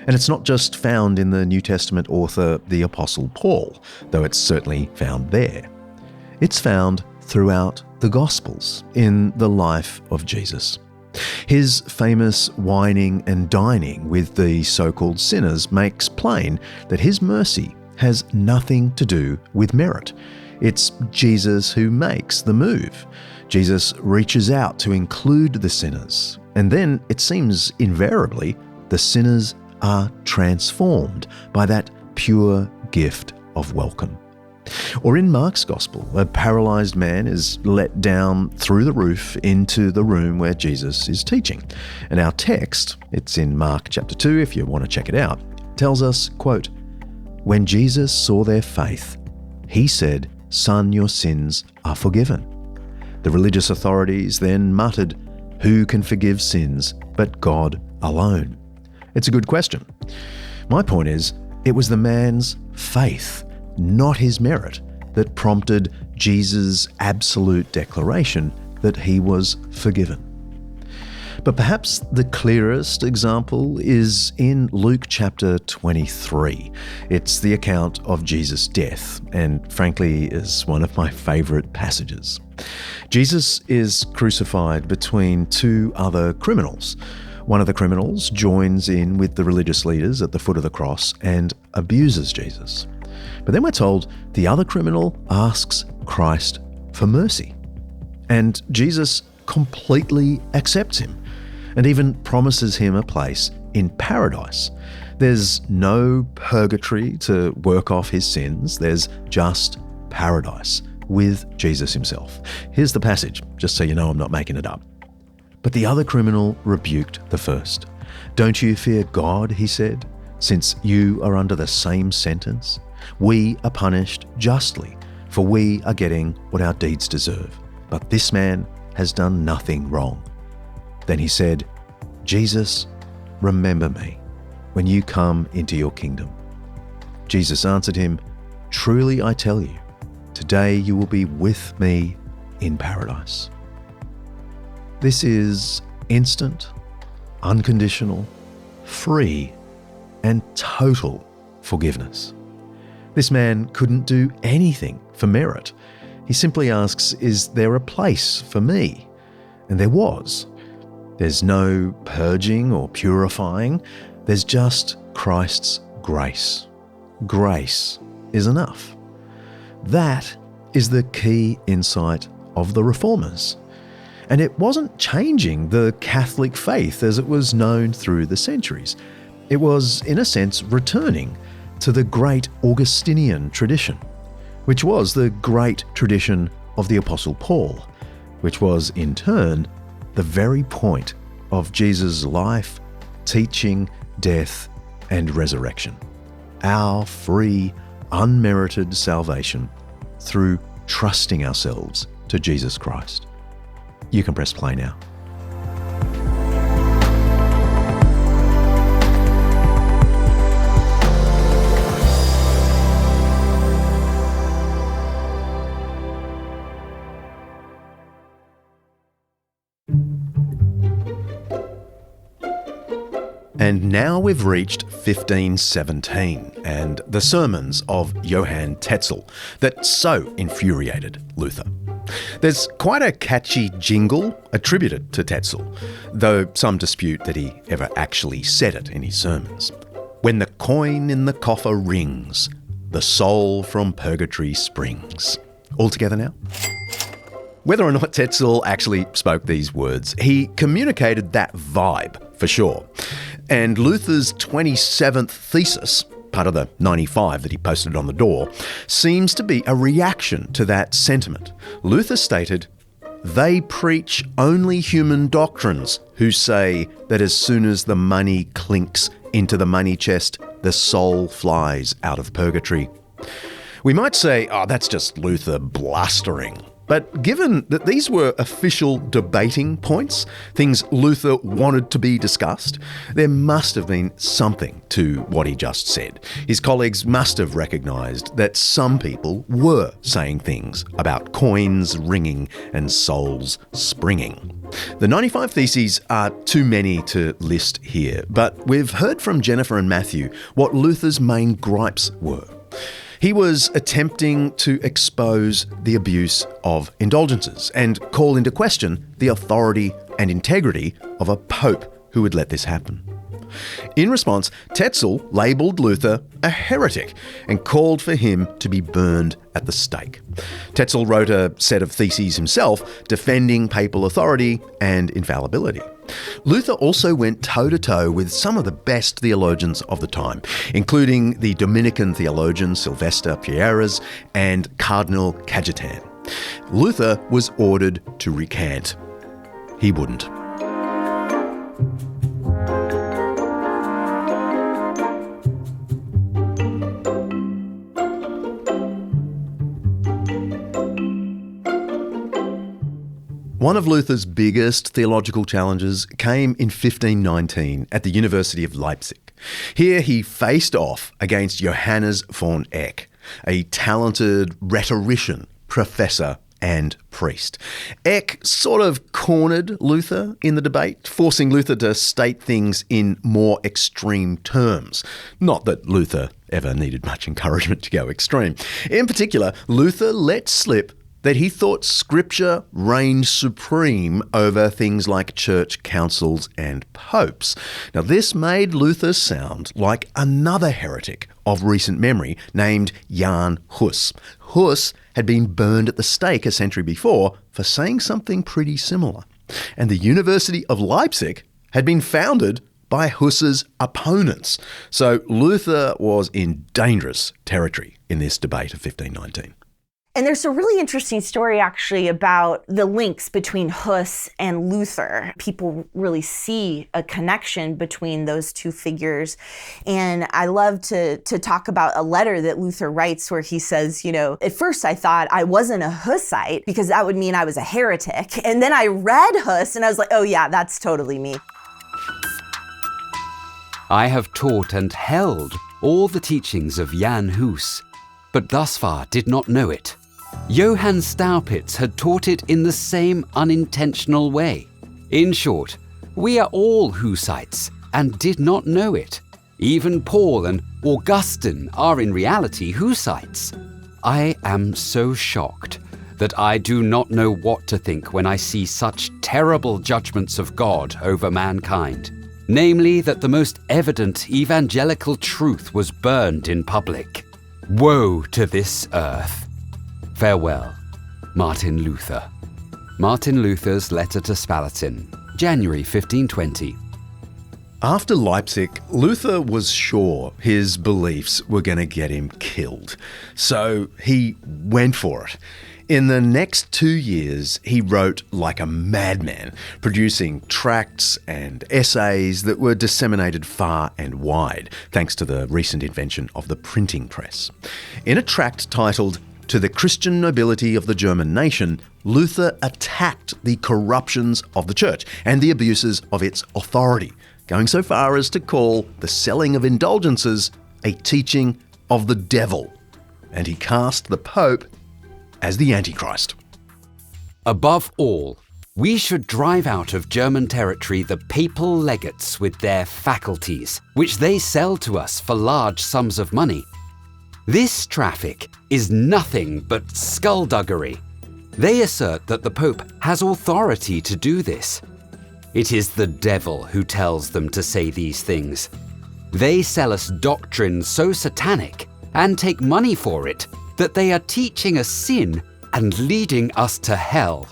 And it's not just found in the New Testament author, the Apostle Paul, though it's certainly found there. It's found throughout the Gospels in the life of Jesus. His famous wining and dining with the so-called sinners makes plain that his mercy has nothing to do with merit. It's Jesus who makes the move. Jesus reaches out to include the sinners, and then it seems invariably the sinners are transformed by that pure gift of welcome. Or in Mark's Gospel, a paralyzed man is let down through the roof into the room where Jesus is teaching. And our text, it's in Mark chapter 2 if you want to check it out, tells us, quote, "When Jesus saw their faith, he said, 'Son, your sins are forgiven.' The religious authorities then muttered, 'Who can forgive sins but God alone?'" It's a good question. My point is, it was the man's faith, not his merit, that prompted Jesus' absolute declaration that he was forgiven. But perhaps the clearest example is in Luke chapter 23. It's the account of Jesus' death, and frankly is one of my favourite passages. Jesus is crucified between two other criminals. One of the criminals joins in with the religious leaders at the foot of the cross and abuses Jesus. But then we're told the other criminal asks Christ for mercy. And Jesus completely accepts him and even promises him a place in paradise. There's no purgatory to work off his sins. There's just paradise with Jesus himself. Here's the passage, just so you know I'm not making it up. But the other criminal rebuked the first. "Don't you fear God," he said, "since you are under the same sentence? We are punished justly, for we are getting what our deeds deserve. But this man has done nothing wrong." Then he said, "Jesus, remember me when you come into your kingdom." Jesus answered him, "Truly I tell you, today you will be with me in paradise." This is instant, unconditional, free, and total forgiveness. This man couldn't do anything for merit. He simply asks, "Is there a place for me?" And there was. There's no purging or purifying. There's just Christ's grace. Grace is enough. That is the key insight of the Reformers. And it wasn't changing the Catholic faith as it was known through the centuries. It was, in a sense, returning to the great Augustinian tradition, which was the great tradition of the Apostle Paul, which was, in turn, the very point of Jesus' life, teaching, death, and resurrection. Our free, unmerited salvation through trusting ourselves to Jesus Christ. You can press play now. And now we've reached 1517 and the sermons of Johann Tetzel that so infuriated Luther. There's quite a catchy jingle attributed to Tetzel, though some dispute that he ever actually said it in his sermons. When the coin in the coffer rings, the soul from purgatory springs. All together now? Whether or not Tetzel actually spoke these words, he communicated that vibe for sure. And Luther's 27th thesis, part of the 95 that he posted on the door, seems to be a reaction to that sentiment. Luther stated, "They preach only human doctrines who say that as soon as the money clinks into the money chest, the soul flies out of purgatory." We might say, oh, that's just Luther blustering. But given that these were official debating points, things Luther wanted to be discussed, there must have been something to what he just said. His colleagues must have recognised that some people were saying things about coins ringing and souls springing. The 95 Theses are too many to list here, but we've heard from Jennifer and Matthew what Luther's main gripes were. He was attempting to expose the abuse of indulgences and call into question the authority and integrity of a pope who would let this happen. In response, Tetzel labelled Luther a heretic and called for him to be burned at the stake. Tetzel wrote a set of theses himself defending papal authority and infallibility. Luther also went toe-to-toe with some of the best theologians of the time, including the Dominican theologian Sylvester Pierres and Cardinal Cajetan. Luther was ordered to recant. He wouldn't. One of Luther's biggest theological challenges came in 1519 at the University of Leipzig. Here he faced off against Johannes von Eck, a talented rhetorician, professor and priest. Eck sort of cornered Luther in the debate, forcing Luther to state things in more extreme terms. Not that Luther ever needed much encouragement to go extreme. In particular, Luther let slip that he thought Scripture reigned supreme over things like church councils and popes. Now, this made Luther sound like another heretic of recent memory named Jan Hus. Hus had been burned at the stake a century before for saying something pretty similar. And the University of Leipzig had been founded by Hus's opponents. So Luther was in dangerous territory in this debate of 1519. And there's a really interesting story actually about the links between Hus and Luther. People really see a connection between those two figures. And I love to talk about a letter that Luther writes where he says, at first I thought I wasn't a Hussite because that would mean I was a heretic. And then I read Hus and I was like, oh yeah, that's totally me. I have taught and held all the teachings of Jan Hus, but thus far did not know it. Johann Staupitz had taught it in the same unintentional way. In short, we are all Hussites and did not know it. Even Paul and Augustine are in reality Hussites. I am so shocked that I do not know what to think when I see such terrible judgments of God over mankind. Namely, that the most evident evangelical truth was burned in public. Woe to this earth. Farewell, Martin Luther. Martin Luther's letter to Spalatin, January 1520. After Leipzig, Luther was sure his beliefs were going to get him killed. So he went for it. In the next 2 years, he wrote like a madman, producing tracts and essays that were disseminated far and wide, thanks to the recent invention of the printing press. In a tract titled To the Christian Nobility of the German Nation, Luther attacked the corruptions of the church and the abuses of its authority, going so far as to call the selling of indulgences a teaching of the devil. And he cast the Pope as the Antichrist. Above all, we should drive out of German territory the papal legates with their faculties, which they sell to us for large sums of money. This traffic is nothing but skullduggery. They assert that the Pope has authority to do this. It is the devil who tells them to say these things. They sell us doctrine so satanic and take money for it that they are teaching us sin and leading us to hell.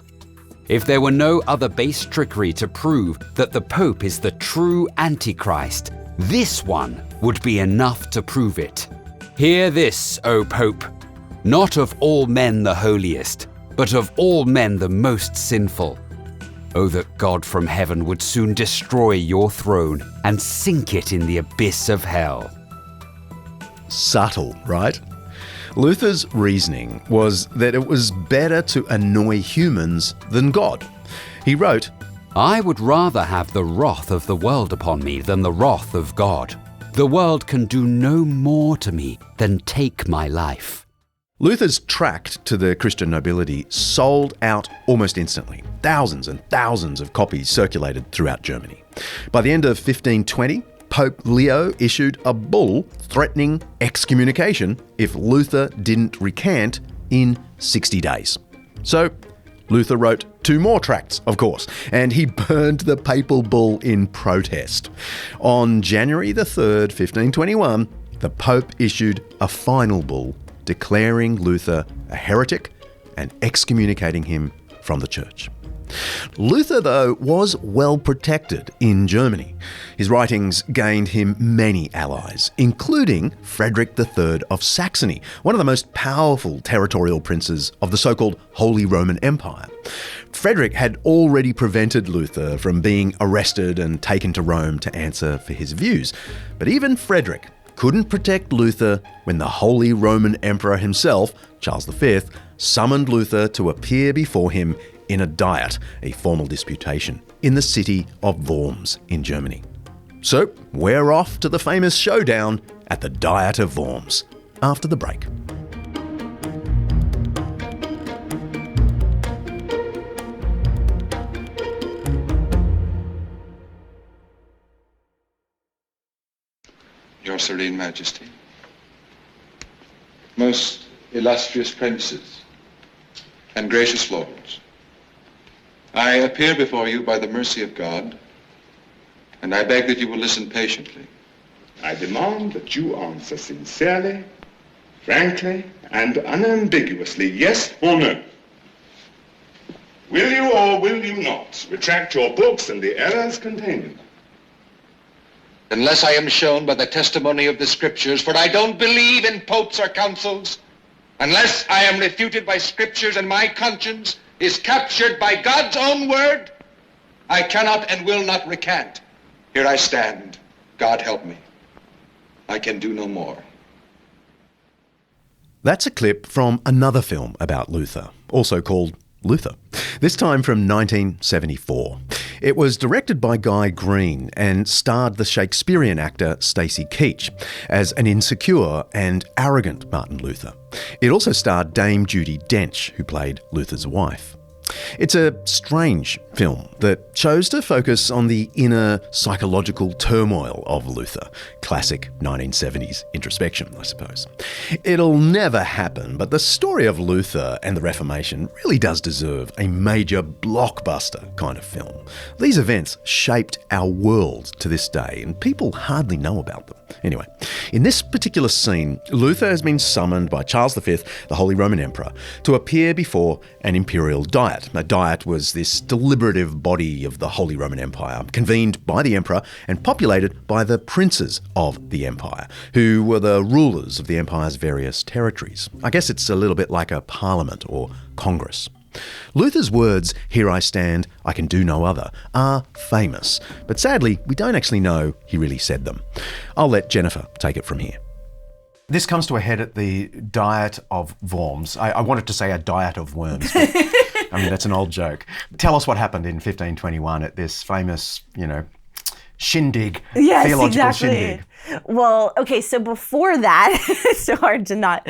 If there were no other base trickery to prove that the Pope is the true Antichrist, this one would be enough to prove it. Hear this, O Pope, not of all men the holiest, but of all men the most sinful. Oh, that God from heaven would soon destroy your throne and sink it in the abyss of hell. Subtle, right? Luther's reasoning was that it was better to annoy humans than God. He wrote, I would rather have the wrath of the world upon me than the wrath of God. The world can do no more to me than take my life. Luther's tract to the Christian nobility sold out almost instantly. Thousands and thousands of copies circulated throughout Germany. By the end of 1520, Pope Leo issued a bull threatening excommunication if Luther didn't recant in 60 days. So Luther wrote 2 more tracts, of course, and he burned the papal bull in protest. On January the 3rd, 1521, the Pope issued a final bull declaring Luther a heretic and excommunicating him from the church. Luther, though, was well protected in Germany. His writings gained him many allies, including Frederick III of Saxony, one of the most powerful territorial princes of the so-called Holy Roman Empire. Frederick had already prevented Luther from being arrested and taken to Rome to answer for his views. But even Frederick couldn't protect Luther when the Holy Roman Emperor himself, Charles V, summoned Luther to appear before him in a diet, a formal disputation, in the city of Worms in Germany. So we're off to the famous showdown at the Diet of Worms after the break. Your Serene Majesty, most illustrious princes and gracious lords, I appear before you by the mercy of God, and I beg that you will listen patiently. I demand that you answer sincerely, frankly, and unambiguously, yes or no. Will you or will you not retract your books and the errors contained in them? Unless I am shown by the testimony of the scriptures, for I don't believe in popes or councils, unless I am refuted by scriptures and my conscience is captured by God's own word, I cannot and will not recant. Here I stand. God help me. I can do no more. That's a clip from another film about Luther, also called Luther, this time from 1974. It was directed by Guy Green and starred the Shakespearean actor Stacey Keach as an insecure and arrogant Martin Luther. It also starred Dame Judi Dench, who played Luther's wife. It's a strange film that chose to focus on the inner psychological turmoil of Luther. Classic 1970s introspection, I suppose. It'll never happen, but the story of Luther and the Reformation really does deserve a major blockbuster kind of film. These events shaped our world to this day, and people hardly know about them. Anyway, in this particular scene, Luther has been summoned by Charles V, the Holy Roman Emperor, to appear before an imperial diet. A diet was this deliberative body of the Holy Roman Empire, convened by the emperor and populated by the princes of the empire, who were the rulers of the empire's various territories. I guess it's a little bit like a parliament or congress. Luther's words, "Here I stand, I can do no other," are famous, but sadly, we don't actually know he really said them. I'll let Jennifer take it from here. This comes to a head at the Diet of Worms. I wanted to say a diet of worms, but I mean, that's an old joke. Tell us what happened in 1521 at this famous, shindig, Yes, theological exactly. shindig. Well, okay, so before that, it's so hard to not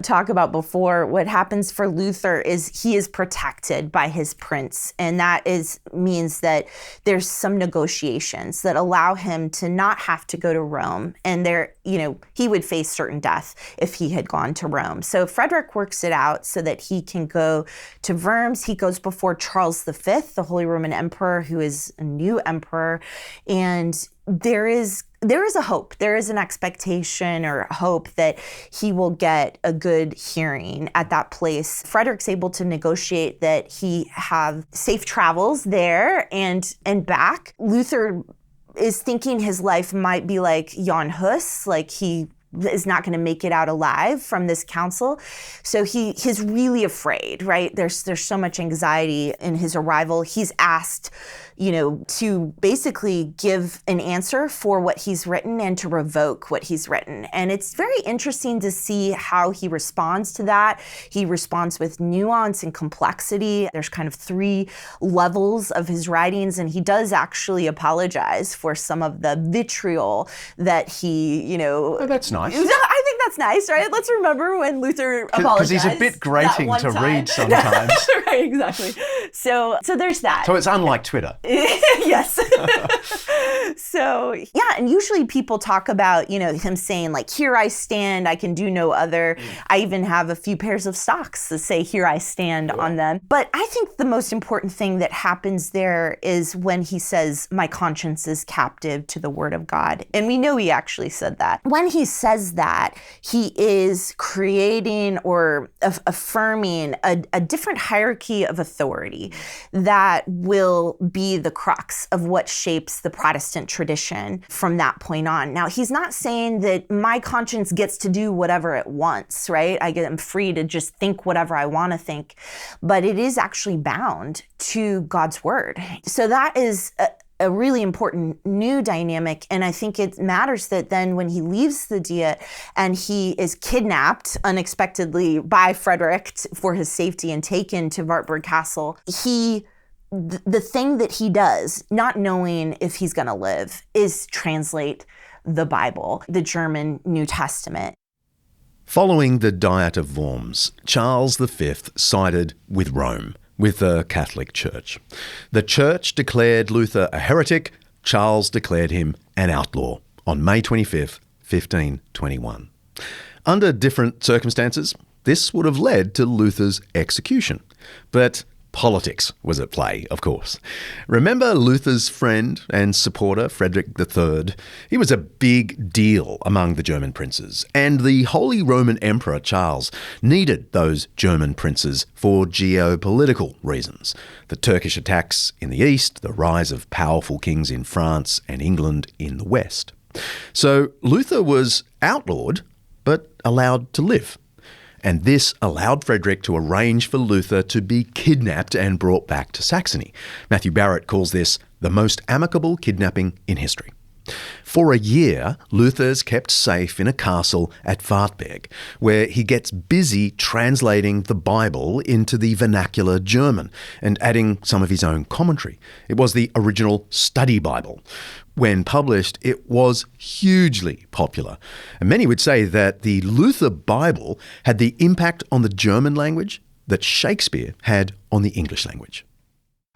talk about before. What happens for Luther is he is protected by his prince, and that means that there's some negotiations that allow him to not have to go to Rome, and he would face certain death if he had gone to Rome. So Frederick works it out so that he can go to Worms. He goes before Charles V, the Holy Roman Emperor, who is a new emperor, and there is a hope. There is an expectation or hope that he will get a good hearing at that place. Frederick's able to negotiate that he have safe travels there and back. Luther is thinking his life might be like Jan Hus, like he is not going to make it out alive from this council. So he's really afraid, right? There's so much anxiety in his arrival. He's asked, to basically give an answer for what he's written and to revoke what he's written. And it's very interesting to see how he responds to that. He responds with nuance and complexity. There's kind of 3 levels of his writings, and he does actually apologize for some of the vitriol that he, Oh, that's nice. I think that's nice, right? Let's remember when Luther apologized. Because he's a bit grating to read sometimes. Right, exactly. So there's that. So it's unlike Twitter. Yes. So, yeah, and usually people talk about, him saying like, here I stand, I can do no other. I even have a few pairs of socks that say, here I stand on them. But I think the most important thing that happens there is when he says, my conscience is captive to the word of God. And we know he actually said that. When he says that, he is creating or affirming a different hierarchy of authority that will be the crux of what shapes the Protestant tradition from that point on. Now, he's not saying that my conscience gets to do whatever it wants, right? I'm free to just think whatever I want to think, but it is actually bound to God's word. So that is a really important new dynamic. And I think it matters that then when he leaves the Diet and he is kidnapped unexpectedly by Frederick for his safety and taken to Wartburg Castle, the thing that he does, not knowing if he's going to live, is translate the Bible, the German New Testament. Following the Diet of Worms, Charles V sided with Rome, with the Catholic Church. The Church declared Luther a heretic. Charles declared him an outlaw on May 25th, 1521. Under different circumstances, this would have led to Luther's execution. But politics was at play, of course. Remember Luther's friend and supporter, Frederick III? He was a big deal among the German princes, and the Holy Roman Emperor Charles needed those German princes for geopolitical reasons. The Turkish attacks in the east, the rise of powerful kings in France and England in the west. So Luther was outlawed, but allowed to live. And this allowed Frederick to arrange for Luther to be kidnapped and brought back to Saxony. Matthew Barrett calls this the most amicable kidnapping in history. For a year, Luther's kept safe in a castle at Wartburg, where he gets busy translating the Bible into the vernacular German and adding some of his own commentary. It was the original study Bible. When published, it was hugely popular. And many would say that the Luther Bible had the impact on the German language that Shakespeare had on the English language.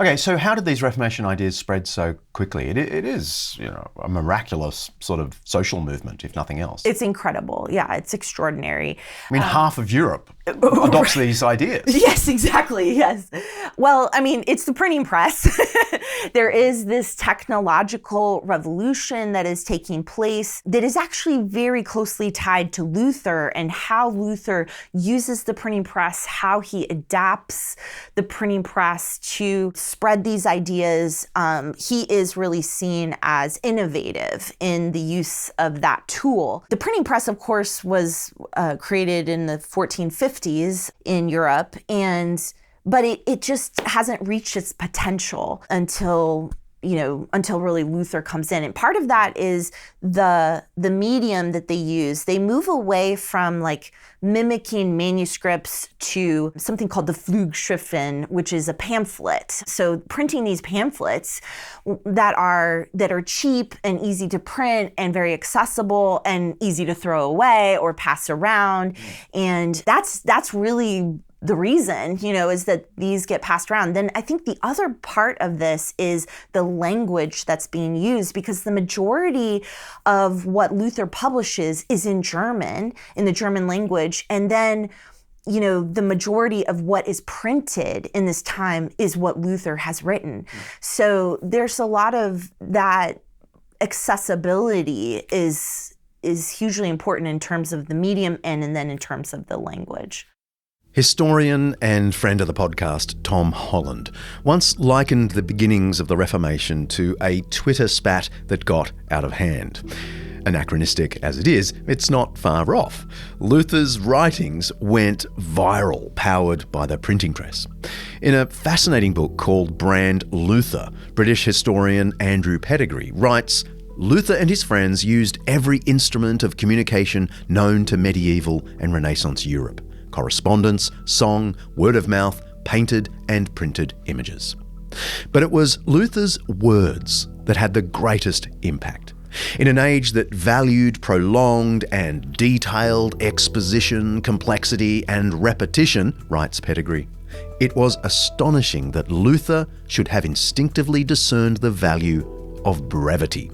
Okay, so how did these Reformation ideas spread so quickly? It is, a miraculous sort of social movement, if nothing else. It's incredible. Yeah, it's extraordinary. I mean, half of Europe adopts these ideas. Yes, exactly. Yes. Well, it's the printing press. There is this technological revolution that is taking place that is actually very closely tied to Luther and how Luther uses the printing press, how he adapts the printing press to spread these ideas. He is really seen as innovative in the use of that tool. The printing press, of course, was created in the 1450s in Europe, but it just hasn't reached its potential until until really Luther comes in. And part of that is the medium that they use. They move away from like mimicking manuscripts to something called the Flagship, which is a pamphlet. So printing these pamphlets that are cheap and easy to print and very accessible and easy to throw away or pass around. And that's really the reason, is that these get passed around. Then I think the other part of this is the language that's being used, because the majority of what Luther publishes is in German, in the German language. And then, the majority of what is printed in this time is what Luther has written. So there's a lot of that accessibility is hugely important in terms of the medium and then in terms of the language. Historian and friend of the podcast, Tom Holland, once likened the beginnings of the Reformation to a Twitter spat that got out of hand. Anachronistic as it is, it's not far off. Luther's writings went viral, powered by the printing press. In a fascinating book called Brand Luther, British historian Andrew Pettigrew writes, Luther and his friends used every instrument of communication known to medieval and Renaissance Europe. Correspondence, song, word of mouth, painted and printed images. But it was Luther's words that had the greatest impact. In an age that valued prolonged and detailed exposition, complexity and repetition, writes Pettigrew, it was astonishing that Luther should have instinctively discerned the value of brevity.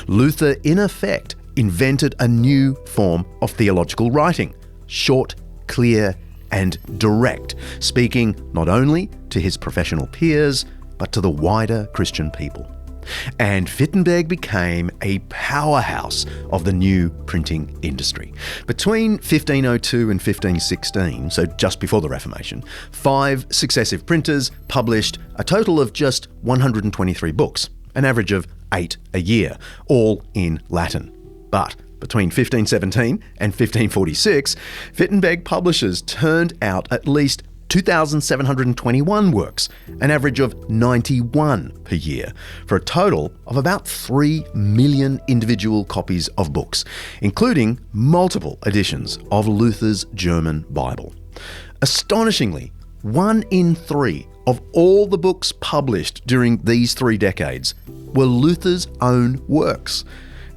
Luther, in effect, invented a new form of theological writing, short, clear and direct, speaking not only to his professional peers, but to the wider Christian people. And Wittenberg became a powerhouse of the new printing industry. Between 1502 and 1516, so just before the Reformation, 5 successive printers published a total of just 123 books, an average of 8 a year, all in Latin. But between 1517 and 1546, Wittenberg publishers turned out at least 2,721 works, an average of 91 per year, for a total of about 3 million individual copies of books, including multiple editions of Luther's German Bible. Astonishingly, 1 in 3 of all the books published during these 3 decades were Luther's own works.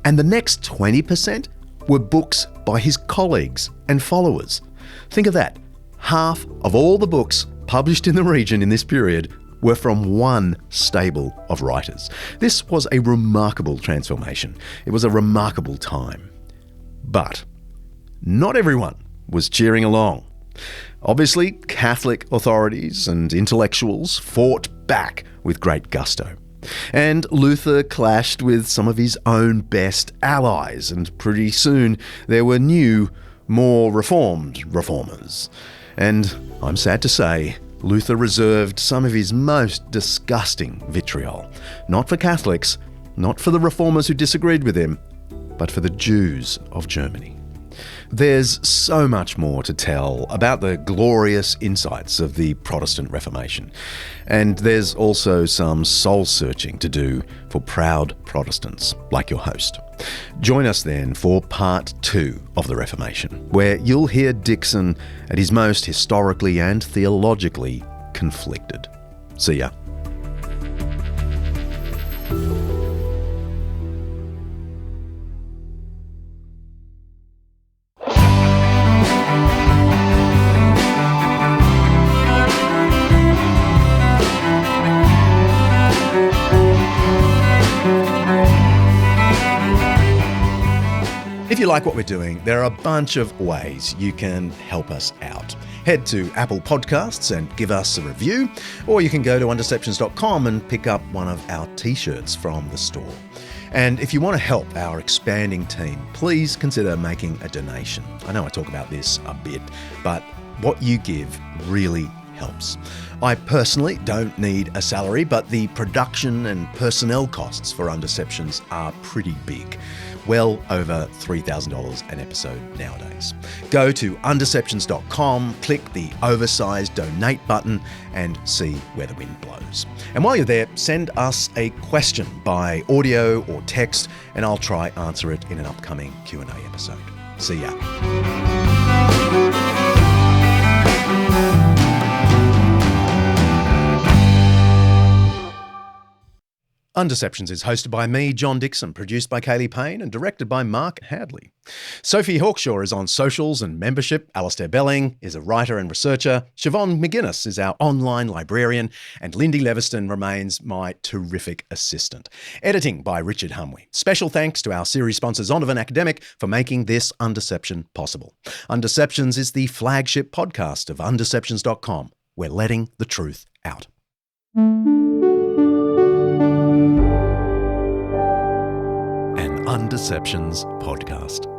And the next 20% were books by his colleagues and followers. Think of that. Half of all the books published in the region in this period were from one stable of writers. This was a remarkable transformation. It was a remarkable time. But not everyone was cheering along. Obviously, Catholic authorities and intellectuals fought back with great gusto. And Luther clashed with some of his own best allies, and pretty soon there were new, more reformed reformers. And I'm sad to say, Luther reserved some of his most disgusting vitriol, not for Catholics, not for the reformers who disagreed with him, but for the Jews of Germany. There's so much more to tell about the glorious insights of the Protestant Reformation, and there's also some soul-searching to do for proud Protestants like your host. Join us then for part 2 of the Reformation, where you'll hear Dickson at his most historically and theologically conflicted. See ya. If you like what we're doing, there are a bunch of ways you can help us out. Head to Apple Podcasts and give us a review, or you can go to Undeceptions.com and pick up one of our t-shirts from the store. And if you want to help our expanding team, please consider making a donation. I know I talk about this a bit, but what you give really helps. I personally don't need a salary, but the production and personnel costs for Undeceptions are pretty big. well over $3,000 an episode nowadays. Go to undeceptions.com, click the oversized donate button, and see where the wind blows. And while you're there, send us a question by audio or text, and I'll try answer it in an upcoming Q&A episode. See ya. Undeceptions is hosted by me, John Dickson, produced by Payne, and directed by Mark Hadley. Sophie Hawkshaw is on socials and membership. Alistair Belling is a writer and researcher. Siobhan McGuinness is our online librarian. And Lindy Leviston remains my terrific assistant. Editing by Richard Hamwi. Special thanks to our series sponsors Zondervan Academic for making this Undeception possible. Undeceptions is the flagship podcast of Undeceptions.com. We're letting the truth out. Undeceptions podcast.